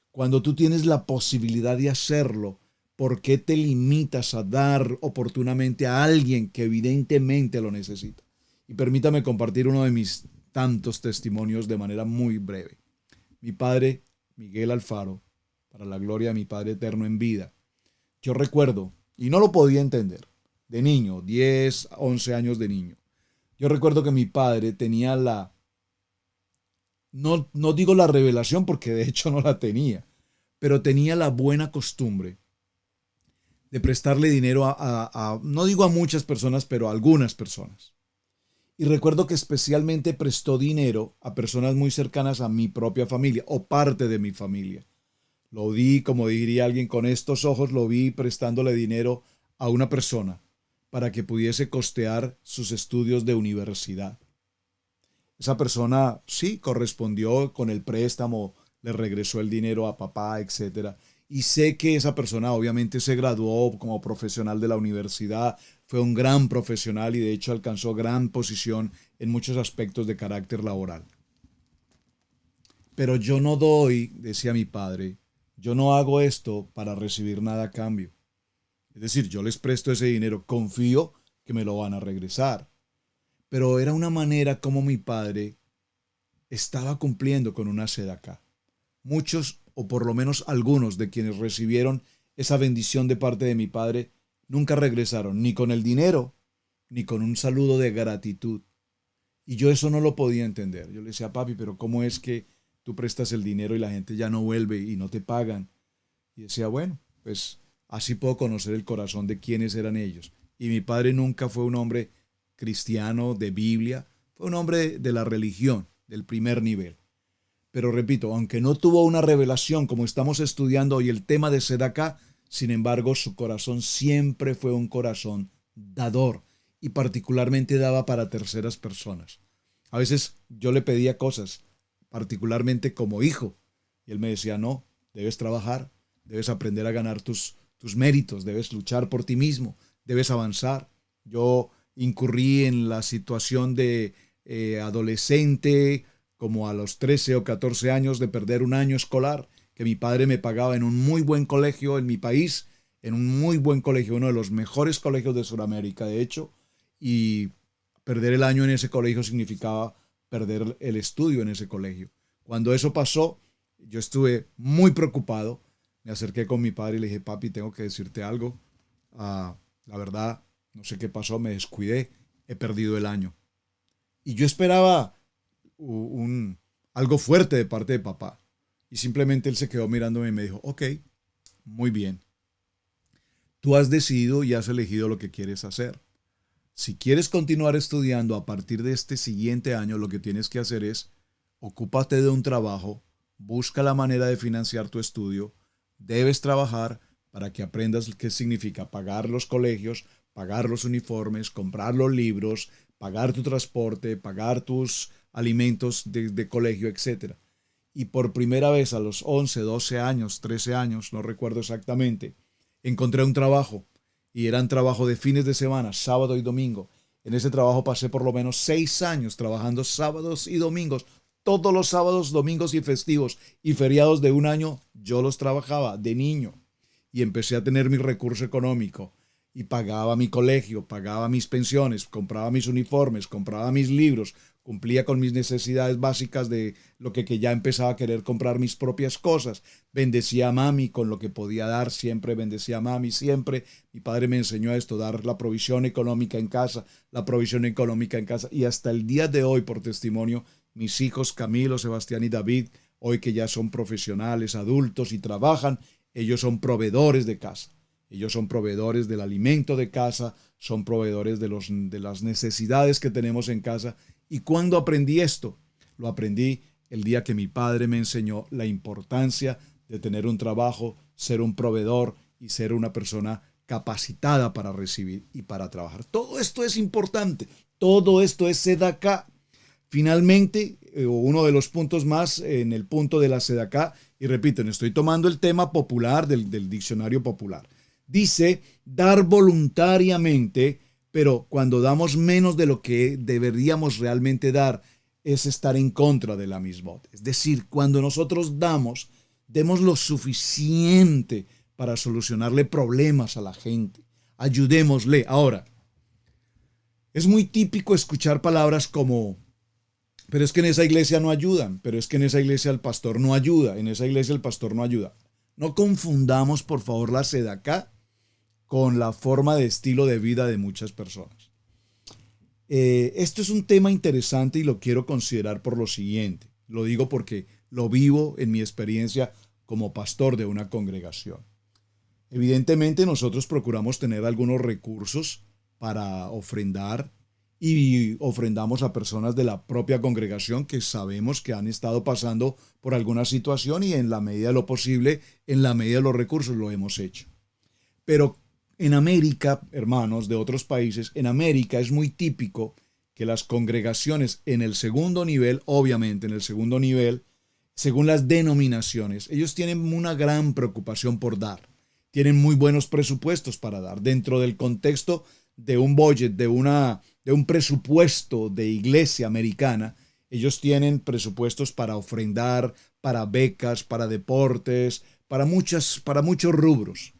Cuando tú tienes la posibilidad de hacerlo, ¿por qué te limitas a dar oportunamente a alguien que evidentemente lo necesita? Y permítame compartir uno de mis tantos testimonios de manera muy breve. Mi padre, Miguel Alfaro, para la gloria de mi Padre eterno en vida. Yo recuerdo, y no lo podía entender, de niño, 10, 11 años de niño. Yo recuerdo que mi padre tenía no digo la revelación porque de hecho no la tenía, pero tenía la buena costumbre de prestarle dinero no digo a muchas personas, pero a algunas personas. Y recuerdo que especialmente prestó dinero a personas muy cercanas a mi propia familia o parte de mi familia. Lo vi, como diría alguien con estos ojos, lo vi prestándole dinero a una persona para que pudiese costear sus estudios de universidad. Esa persona sí correspondió con el préstamo, le regresó el dinero a papá, etcétera. Y sé que esa persona obviamente se graduó como profesional de la universidad, fue un gran profesional y de hecho alcanzó gran posición en muchos aspectos de carácter laboral. Pero yo no doy, decía mi padre, yo no hago esto para recibir nada a cambio. Es decir, yo les presto ese dinero, confío que me lo van a regresar. Pero era una manera como mi padre estaba cumpliendo con una sedacá. Muchos, o por lo menos algunos de quienes recibieron esa bendición de parte de mi padre, nunca regresaron, ni con el dinero, ni con un saludo de gratitud. Y yo eso no lo podía entender. Yo le decía, papi, pero ¿cómo es que tú prestas el dinero y la gente ya no vuelve y no te pagan? Y decía, bueno, pues así puedo conocer el corazón de quiénes eran ellos. Y mi padre nunca fue un hombre cristiano de Biblia, fue un hombre de la religión, del primer nivel. Pero repito, aunque no tuvo una revelación como estamos estudiando hoy el tema de Sedacá, sin embargo su corazón siempre fue un corazón dador y particularmente daba para terceras personas. A veces yo le pedía cosas, particularmente como hijo, y él me decía, no, debes trabajar, debes aprender a ganar tus méritos, debes luchar por ti mismo, debes avanzar. Yo incurrí en la situación de adolescente, como a los 13 o 14 años, de perder un año escolar que mi padre me pagaba en un muy buen colegio en mi país, en un muy buen colegio, uno de los mejores colegios de Sudamérica, de hecho, y perder el año en ese colegio significaba perder el estudio en ese colegio. Cuando eso pasó, yo estuve muy preocupado, me acerqué con mi padre y le dije, papi, tengo que decirte algo, la verdad, no sé qué pasó, me descuidé, he perdido el año. Y yo esperaba algo fuerte de parte de papá. Y simplemente él se quedó mirándome y me dijo, ok, muy bien. Tú has decidido y has elegido lo que quieres hacer. Si quieres continuar estudiando a partir de este siguiente año, lo que tienes que hacer es ocúpate de un trabajo busca la manera de financiar tu estudio, debes trabajar para que aprendas qué significa pagar los colegios, pagar los uniformes, comprar los libros, pagar tu transporte, pagar tus alimentos de colegio, etc. Y por primera vez a los 11, 12 años, 13 años, no recuerdo exactamente, encontré un trabajo y eran trabajo de fines de semana, sábado y domingo. En ese trabajo pasé por lo menos 6 años trabajando sábados y domingos. Todos los sábados, domingos y festivos y feriados de un año, yo los trabajaba de niño. Y empecé a tener mi recurso económico. Y pagaba mi colegio, pagaba mis pensiones, compraba mis uniformes, compraba mis libros, cumplía con mis necesidades básicas de lo que ya empezaba a querer comprar mis propias cosas. Bendecía a mami con lo que podía dar, siempre bendecía a mami, siempre. Mi padre me enseñó esto, dar la provisión económica en casa, la provisión económica en casa. Y hasta el día de hoy, por testimonio, mis hijos Camilo, Sebastián y David, hoy que ya son profesionales, adultos y trabajan, ellos son proveedores de casa. Ellos son proveedores del alimento de casa, son proveedores de las necesidades que tenemos en casa. ¿Y cuándo aprendí esto? Lo aprendí el día que mi padre me enseñó la importancia de tener un trabajo, ser un proveedor y ser una persona capacitada para recibir y para trabajar. Todo esto es importante, todo esto es Sedaká. Finalmente, uno de los puntos más en el punto de la Sedaká, y repito, estoy tomando el tema popular del diccionario popular. Dice dar voluntariamente, pero cuando damos menos de lo que deberíamos realmente dar, es estar en contra de la mismot. Es decir, cuando nosotros demos lo suficiente para solucionarle problemas a la gente. Ayudémosle. Ahora, es muy típico escuchar palabras como, pero es que en esa iglesia no ayudan, pero es que en esa iglesia el pastor no ayuda, en esa iglesia el pastor no ayuda. No confundamos, por favor, la Sedaká con la forma de estilo de vida de muchas personas. Esto es un tema interesante y lo quiero considerar por lo siguiente. Lo digo porque lo vivo en mi experiencia como pastor de una congregación. Evidentemente nosotros procuramos tener algunos recursos para ofrendar y ofrendamos a personas de la propia congregación que sabemos que han estado pasando por alguna situación y en la medida de lo posible, en la medida de los recursos lo hemos hecho. Pero en América, hermanos de otros países, en América es muy típico que las congregaciones en el segundo nivel, obviamente en el segundo nivel, según las denominaciones, ellos tienen una gran preocupación por dar. Tienen muy buenos presupuestos para dar. Dentro del contexto de un budget, de un presupuesto de iglesia americana, ellos tienen presupuestos para ofrendar, para becas, para deportes, para muchos rubros.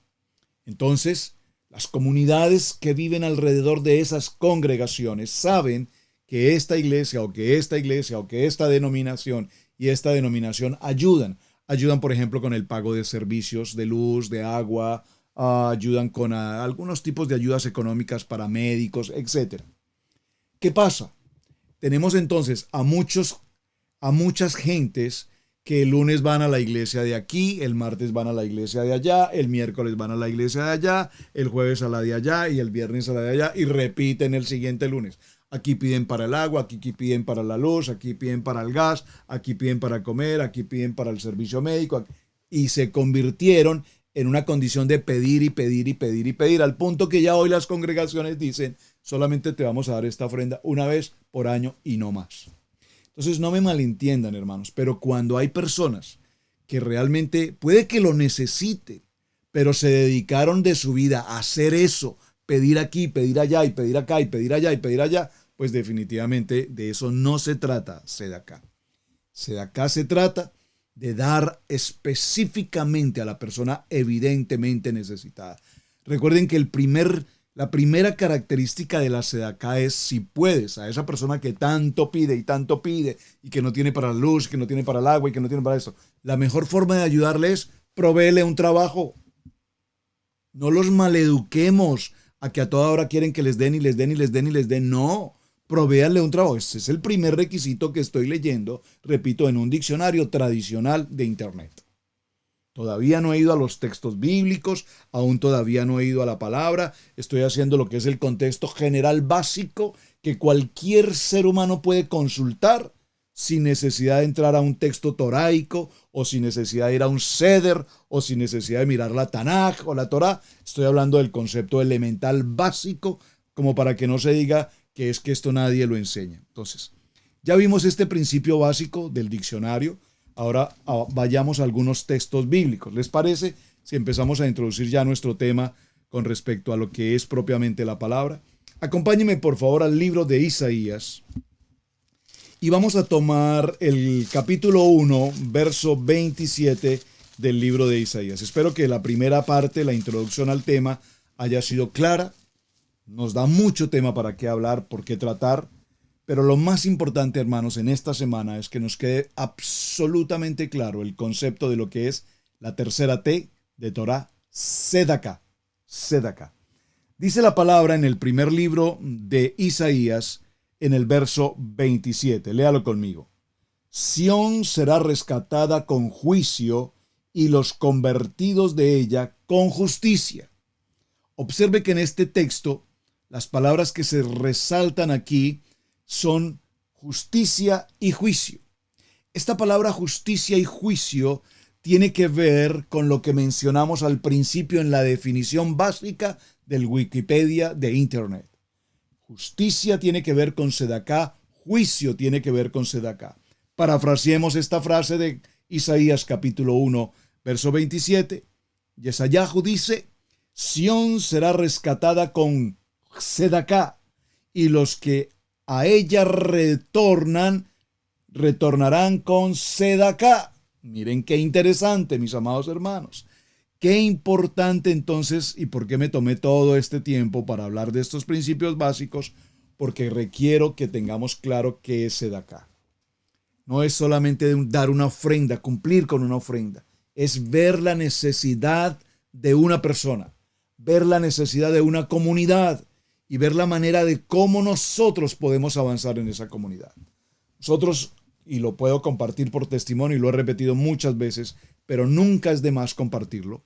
Entonces, las comunidades que viven alrededor de esas congregaciones saben que esta iglesia o que esta iglesia o que esta denominación y esta denominación ayudan. Ayudan, por ejemplo, con el pago de servicios de luz, de agua, ayudan con algunos tipos de ayudas económicas para médicos, etc. ¿Qué pasa? Tenemos entonces a muchas gentes que el lunes van a la iglesia de aquí, el martes van a la iglesia de allá, el miércoles van a la iglesia de allá, el jueves a la de allá y el viernes a la de allá y repiten el siguiente lunes. Aquí piden para el agua, aquí piden para la luz, aquí piden para el gas, aquí piden para comer, aquí piden para el servicio médico y se convirtieron en una condición de pedir y pedir y pedir y pedir al punto que ya hoy las congregaciones dicen solamente te vamos a dar esta ofrenda una vez por año y no más. Entonces no me malentiendan, hermanos, pero cuando hay personas que realmente puede que lo necesiten, pero se dedicaron de su vida a hacer eso, pedir aquí, pedir allá y pedir acá y pedir allá y pedir allá, pues definitivamente de eso no se trata Sedaká. Sedaká se trata de dar específicamente a la persona evidentemente necesitada. Recuerden que la primera característica de la Sedaká es si puedes a esa persona que tanto pide y que no tiene para la luz, que no tiene para el agua y que no tiene para esto. La mejor forma de ayudarle es proveerle un trabajo. No los maleduquemos a que a toda hora quieren que les den y les den y les den y les den. No, provéanle un trabajo. Ese es el primer requisito que estoy leyendo, repito, en un diccionario tradicional de internet. Todavía no he ido a los textos bíblicos, aún todavía no he ido a la palabra, estoy haciendo lo que es el contexto general básico que cualquier ser humano puede consultar sin necesidad de entrar a un texto toraico, o sin necesidad de ir a un Seder, o sin necesidad de mirar la Tanaj o la Torá. Estoy hablando del concepto elemental básico, como para que no se diga que es que esto nadie lo enseña. Entonces, ya vimos este principio básico del diccionario. Ahora vayamos a algunos textos bíblicos. ¿Les parece si empezamos a introducir ya nuestro tema con respecto a lo que es propiamente la palabra? Acompáñenme por favor al libro de Isaías y vamos a tomar el capítulo 1, verso 27 del libro de Isaías. Espero que la primera parte, la introducción al tema, haya sido clara. Nos da mucho tema para qué hablar, por qué tratar, pero lo más importante, hermanos, en esta semana es que nos quede absolutamente claro el concepto de lo que es la tercera T de Torah, Sedaká. Sedaká. Dice la palabra en el primer libro de Isaías, en el verso 27. Léalo conmigo. Sión será rescatada con juicio y los convertidos de ella con justicia. Observe que en este texto las palabras que se resaltan aquí son justicia y juicio. Esta palabra justicia y juicio tiene que ver con lo que mencionamos al principio en la definición básica del Wikipedia de Internet. Justicia tiene que ver con Sedaká, juicio tiene que ver con Sedaká. Parafraseemos esta frase de Isaías capítulo 1, verso 27. Yesayahu dice, Sión será rescatada con Sedaká, y los que a ella retornarán con Sedaká. Miren qué interesante, mis amados hermanos. Qué importante entonces, y por qué me tomé todo este tiempo para hablar de estos principios básicos, porque requiero que tengamos claro qué es Sedaká. No es solamente dar una ofrenda, cumplir con una ofrenda, es ver la necesidad de una persona, ver la necesidad de una comunidad y ver la manera de cómo nosotros podemos avanzar en esa comunidad. Nosotros, y lo puedo compartir por testimonio y lo he repetido muchas veces, pero nunca es de más compartirlo.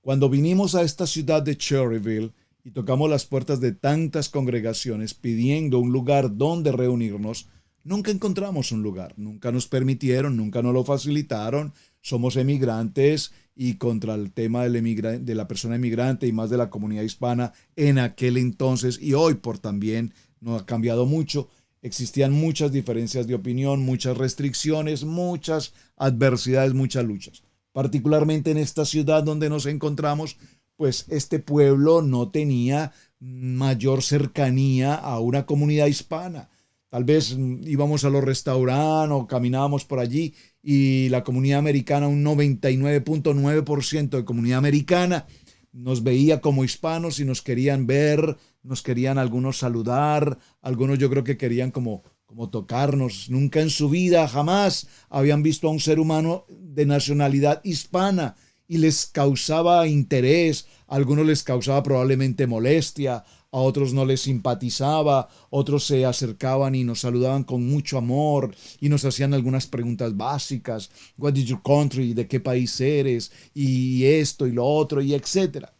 Cuando vinimos a esta ciudad de Cherryville y tocamos las puertas de tantas congregaciones pidiendo un lugar donde reunirnos, nunca encontramos un lugar, nunca nos permitieron, nunca nos lo facilitaron. Somos emigrantes y contra el tema de la persona emigrante y más de la comunidad hispana en aquel entonces y hoy por también no ha cambiado mucho. Existían muchas diferencias de opinión, muchas restricciones, muchas adversidades, muchas luchas. Particularmente en esta ciudad donde nos encontramos, pues este pueblo no tenía mayor cercanía a una comunidad hispana. Tal vez íbamos a los restaurantes o caminábamos por allí y la comunidad americana, un 99.9% de comunidad americana, nos veía como hispanos y nos querían ver, nos querían algunos saludar, algunos yo creo que querían como tocarnos. Nunca en su vida, jamás habían visto a un ser humano de nacionalidad hispana y les causaba interés, a algunos les causaba probablemente molestia, a otros no les simpatizaba, otros se acercaban y nos saludaban con mucho amor y nos hacían algunas preguntas básicas. What is your country? ¿De qué país eres? Y esto y lo otro y etcétera.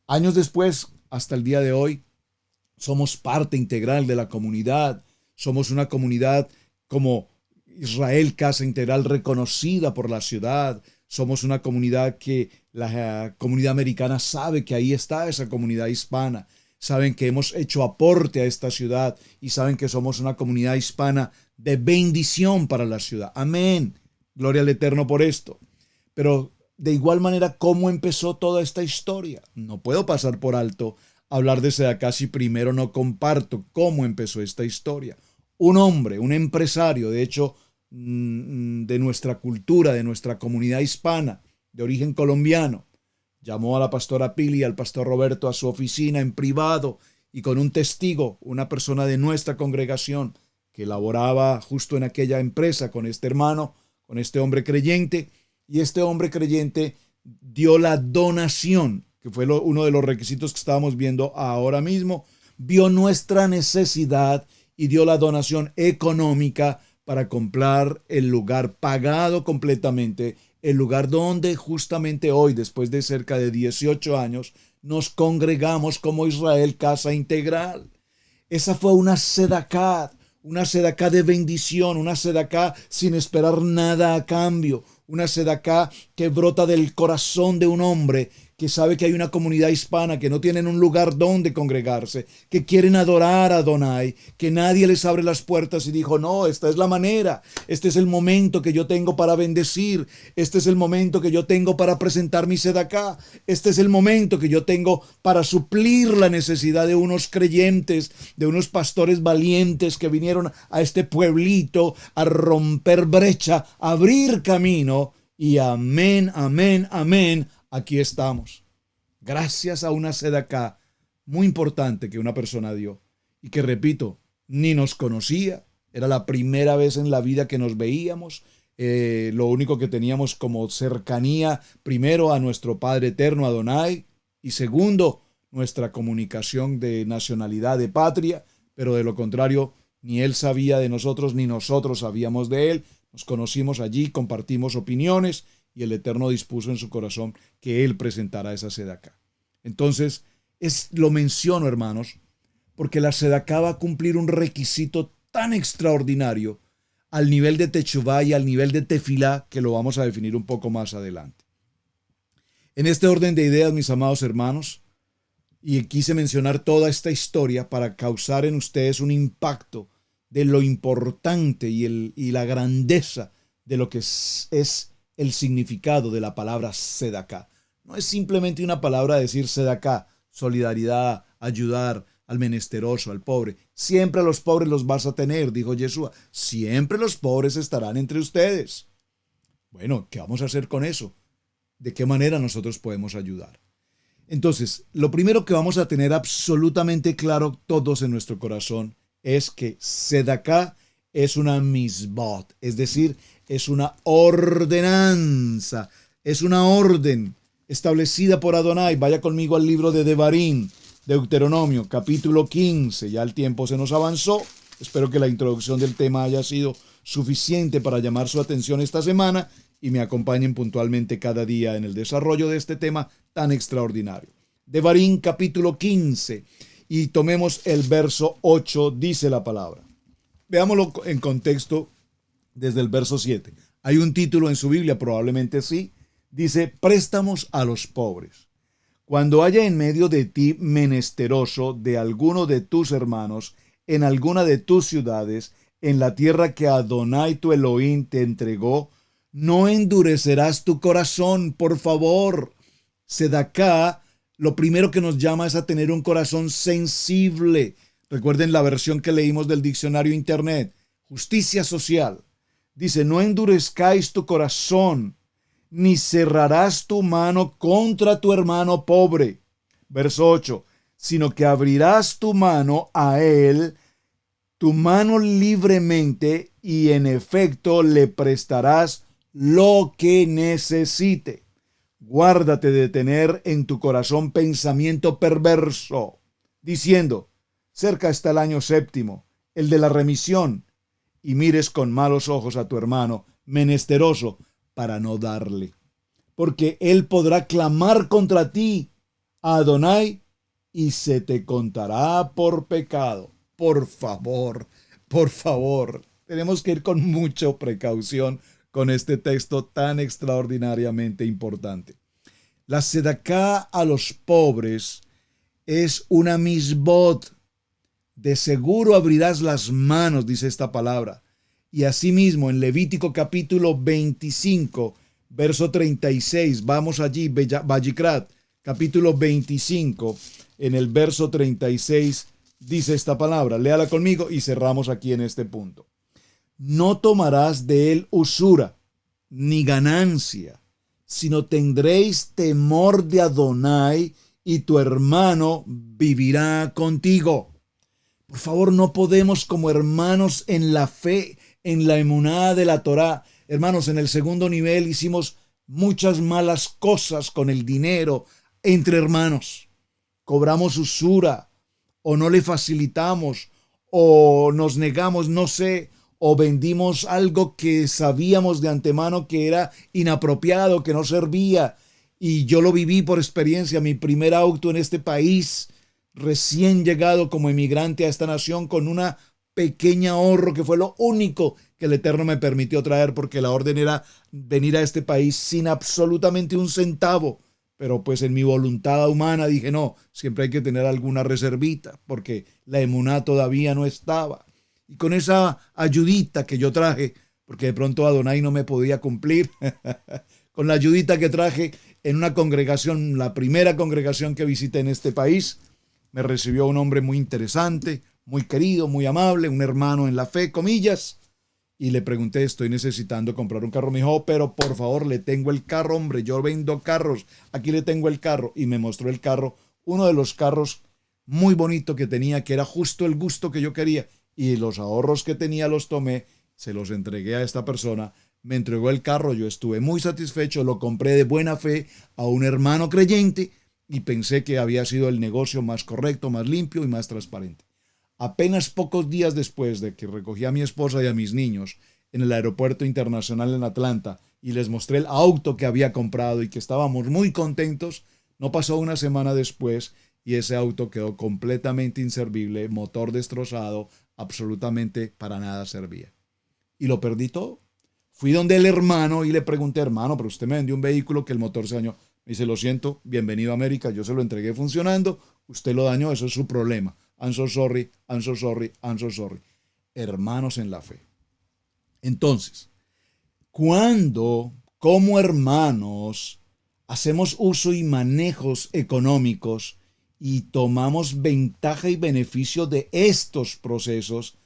Años después, hasta el día de hoy, somos parte integral de la comunidad. Somos una comunidad como Israel Casa Integral reconocida por la ciudad. Somos una comunidad que la comunidad americana sabe que ahí está esa comunidad hispana. Saben que hemos hecho aporte a esta ciudad y saben que somos una comunidad hispana de bendición para la ciudad. Amén. Gloria al Eterno por esto. Pero de igual manera, ¿cómo empezó toda esta historia? No puedo pasar por alto hablar de Sedaká si primero no comparto cómo empezó esta historia. Un hombre, un empresario, de hecho, de nuestra cultura, de nuestra comunidad hispana, de origen colombiano, llamó a la pastora Pili y al pastor Roberto a su oficina en privado y con un testigo, una persona de nuestra congregación que laboraba justo en aquella empresa con este hermano, con este hombre creyente, y este hombre creyente dio la donación, que fue uno de los requisitos que estábamos viendo ahora mismo, vio nuestra necesidad y dio la donación económica para comprar el lugar pagado completamente, el lugar donde justamente hoy, después de cerca de 18 años, nos congregamos como Israel Casa Integral. Esa fue una sedaká, una sedacá de bendición, una sedacá sin esperar nada a cambio, una sedacá que brota del corazón de un hombre que sabe que hay una comunidad hispana que no tienen un lugar donde congregarse, que quieren adorar a Adonai, que nadie les abre las puertas y dijo, no, esta es la manera, este es el momento que yo tengo para bendecir, este es el momento que yo tengo para presentar mi sedacá, este es el momento que yo tengo para suplir la necesidad de unos creyentes, de unos pastores valientes que vinieron a este pueblito a romper brecha, a abrir camino, y amén, amén, amén. Aquí estamos, gracias a una sedacá muy importante que una persona dio y que, repito, ni nos conocía, era la primera vez en la vida que nos veíamos, lo único que teníamos como cercanía, primero a nuestro Padre Eterno, Adonai, y segundo, nuestra comunicación de nacionalidad, de patria, pero de lo contrario, ni él sabía de nosotros, ni nosotros sabíamos de él. Nos conocimos allí, compartimos opiniones, y el Eterno dispuso en su corazón que él presentara esa sedacá. Entonces, lo menciono, hermanos, porque la sedacá va a cumplir un requisito tan extraordinario al nivel de techuvá y al nivel de tefilá, que lo vamos a definir un poco más adelante. En este orden de ideas, mis amados hermanos, y quise mencionar toda esta historia para causar en ustedes un impacto de lo importante y la grandeza de lo que es el significado de la palabra sedacá. No es simplemente una palabra decir sedacá, solidaridad, ayudar al menesteroso, al pobre. Siempre a los pobres los vas a tener, dijo Yeshua. Siempre los pobres estarán entre ustedes. Bueno, ¿qué vamos a hacer con eso? ¿De qué manera nosotros podemos ayudar? Entonces, lo primero que vamos a tener absolutamente claro todos en nuestro corazón es que sedacá es una misbot, es decir, es una ordenanza, es una orden establecida por Adonai. Vaya conmigo al libro de Devarim, Deuteronomio, capítulo 15. Ya el tiempo se nos avanzó. Espero que la introducción del tema haya sido suficiente para llamar su atención esta semana y me acompañen puntualmente cada día en el desarrollo de este tema tan extraordinario. Devarim, capítulo 15, y tomemos el verso 8, dice la palabra. Veámoslo en contexto desde el verso 7. Hay un título en su Biblia, probablemente sí. Dice, préstamos a los pobres. Cuando haya en medio de ti menesteroso de alguno de tus hermanos, en alguna de tus ciudades, en la tierra que Adonai tu Elohim te entregó, no endurecerás tu corazón, por favor. Sedacá, lo primero que nos llama es a tener un corazón sensible. Recuerden la versión que leímos del diccionario internet, justicia social. Dice, no endurezcáis tu corazón, ni cerrarás tu mano contra tu hermano pobre. Verso 8, sino que abrirás tu mano a él, tu mano libremente, y en efecto le prestarás lo que necesite. Guárdate de tener en tu corazón pensamiento perverso, diciendo, cerca está el año séptimo, el de la remisión, y mires con malos ojos a tu hermano menesteroso para no darle. Porque él podrá clamar contra ti, a Adonai, y se te contará por pecado. Por favor, tenemos que ir con mucha precaución con este texto tan extraordinariamente importante. La sedacá a los pobres es una misbot. De seguro abrirás las manos, dice esta palabra. Y asimismo en Levítico capítulo 25, verso 36, vamos allí, Vayikrat, capítulo 25, en el verso 36, dice esta palabra. Léala conmigo y cerramos aquí en este punto. No tomarás de él usura, ni ganancia, sino tendréis temor de Adonai, y tu hermano vivirá contigo. Por favor, no podemos como hermanos en la fe, en la emuná de la Torá. Hermanos, en el segundo nivel hicimos muchas malas cosas con el dinero entre hermanos. Cobramos usura, o no le facilitamos, o nos negamos, no sé, o vendimos algo que sabíamos de antemano que era inapropiado, que no servía. Y yo lo viví por experiencia, mi primer auto en este país, recién llegado como emigrante a esta nación, con una pequeño ahorro que fue lo único que el Eterno me permitió traer, porque la orden era venir a este país sin absolutamente un centavo. Pero pues en mi voluntad humana dije, no, siempre hay que tener alguna reservita, porque la emuná todavía no estaba. Y con esa ayudita que yo traje, porque de pronto Adonai no me podía cumplir, con la ayudita que traje en una congregación, la primera congregación que visité en este país, me recibió un hombre muy interesante, muy querido, muy amable, un hermano en la fe, comillas, y le pregunté, estoy necesitando comprar un carro. Me dijo, pero por favor, le tengo el carro, hombre, yo vendo carros, aquí le tengo el carro. Y me mostró el carro, uno de los carros muy bonito que tenía, que era justo el gusto que yo quería. Y los ahorros que tenía los tomé, se los entregué a esta persona, me entregó el carro, yo estuve muy satisfecho, lo compré de buena fe a un hermano creyente y pensé que había sido el negocio más correcto, más limpio y más transparente. Apenas pocos días después de que recogí a mi esposa y a mis niños en el aeropuerto internacional en Atlanta y les mostré el auto que había comprado y que estábamos muy contentos, no pasó una semana después y ese auto quedó completamente inservible, motor destrozado, absolutamente para nada servía. Y lo perdí todo. Fui donde el hermano y le pregunté, hermano, pero usted me vendió un vehículo que el motor se dañó. Me dice, lo siento, bienvenido a América, yo se lo entregué funcionando, usted lo dañó, eso es su problema. I'm so sorry, I'm so sorry, I'm so sorry. Hermanos en la fe. Entonces, cuando como hermanos hacemos uso y manejos económicos y tomamos ventaja y beneficio de estos procesos,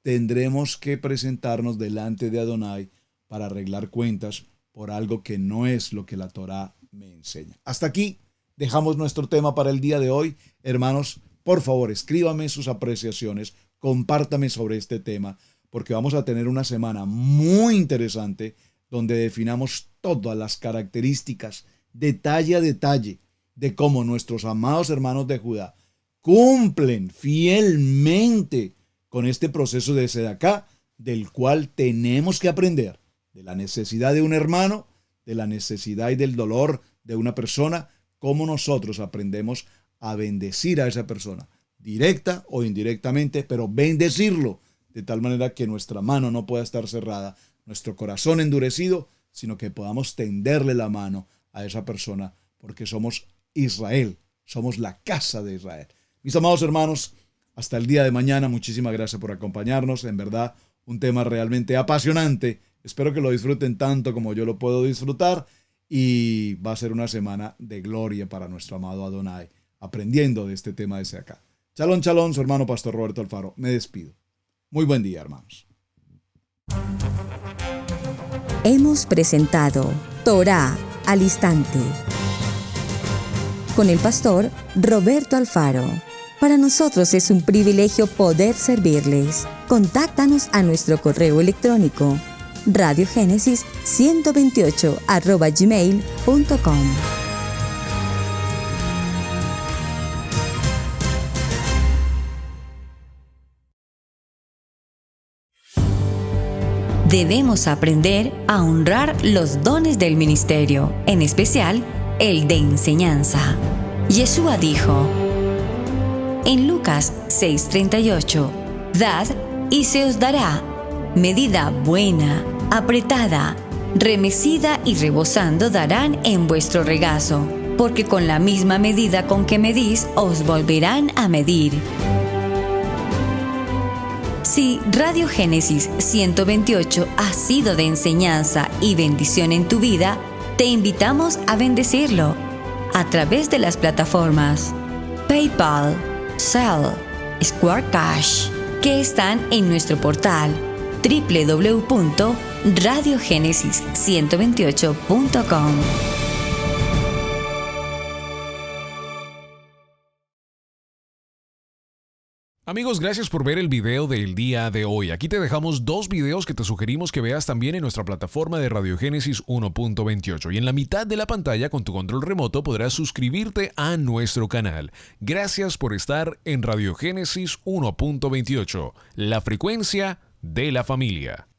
tendremos que presentarnos delante de Adonai para arreglar cuentas por algo que no es lo que la Torá me enseña. Hasta aquí dejamos nuestro tema para el día de hoy. Hermanos, por favor, escríbame sus apreciaciones, compártame sobre este tema, porque vamos a tener una semana muy interesante donde definamos todas las características, detalle a detalle, de cómo nuestros amados hermanos de Judá cumplen fielmente con este proceso de Sedaká, del cual tenemos que aprender, de la necesidad de un hermano, de la necesidad y del dolor de una persona, cómo nosotros aprendemos a bendecir a esa persona, directa o indirectamente, pero bendecirlo, de tal manera que nuestra mano no pueda estar cerrada, nuestro corazón endurecido, sino que podamos tenderle la mano a esa persona, porque somos Israel, somos la casa de Israel. Mis amados hermanos, hasta el día de mañana, muchísimas gracias por acompañarnos, en verdad, un tema realmente apasionante, espero que lo disfruten tanto como yo lo puedo disfrutar, y va a ser una semana de gloria para nuestro amado Adonai, aprendiendo de este tema desde acá. Shalom, shalom, su hermano Pastor Roberto Alfaro. Me despido. Muy buen día, hermanos. Hemos presentado Torá al Instante con el pastor Roberto Alfaro. Para nosotros es un privilegio poder servirles. Contáctanos a nuestro correo electrónico radiogenesis128@gmail.com. Debemos aprender a honrar los dones del ministerio, en especial el de enseñanza. Yeshua dijo en Lucas 6:38, «Dad y se os dará, medida buena, apretada, remecida y rebosando darán en vuestro regazo, porque con la misma medida con que medís os volverán a medir». Si Radio Génesis 128 ha sido de enseñanza y bendición en tu vida, te invitamos a bendecirlo a través de las plataformas PayPal, Zelle, Square Cash, que están en nuestro portal www.radiogenesis128.com. Amigos, gracias por ver el video del día de hoy. Aquí te dejamos 2 videos que te sugerimos que veas también en nuestra plataforma de Radiogénesis 1.28. Y en la mitad de la pantalla, con tu control remoto, podrás suscribirte a nuestro canal. Gracias por estar en Radiogénesis 1.28, la frecuencia de la familia.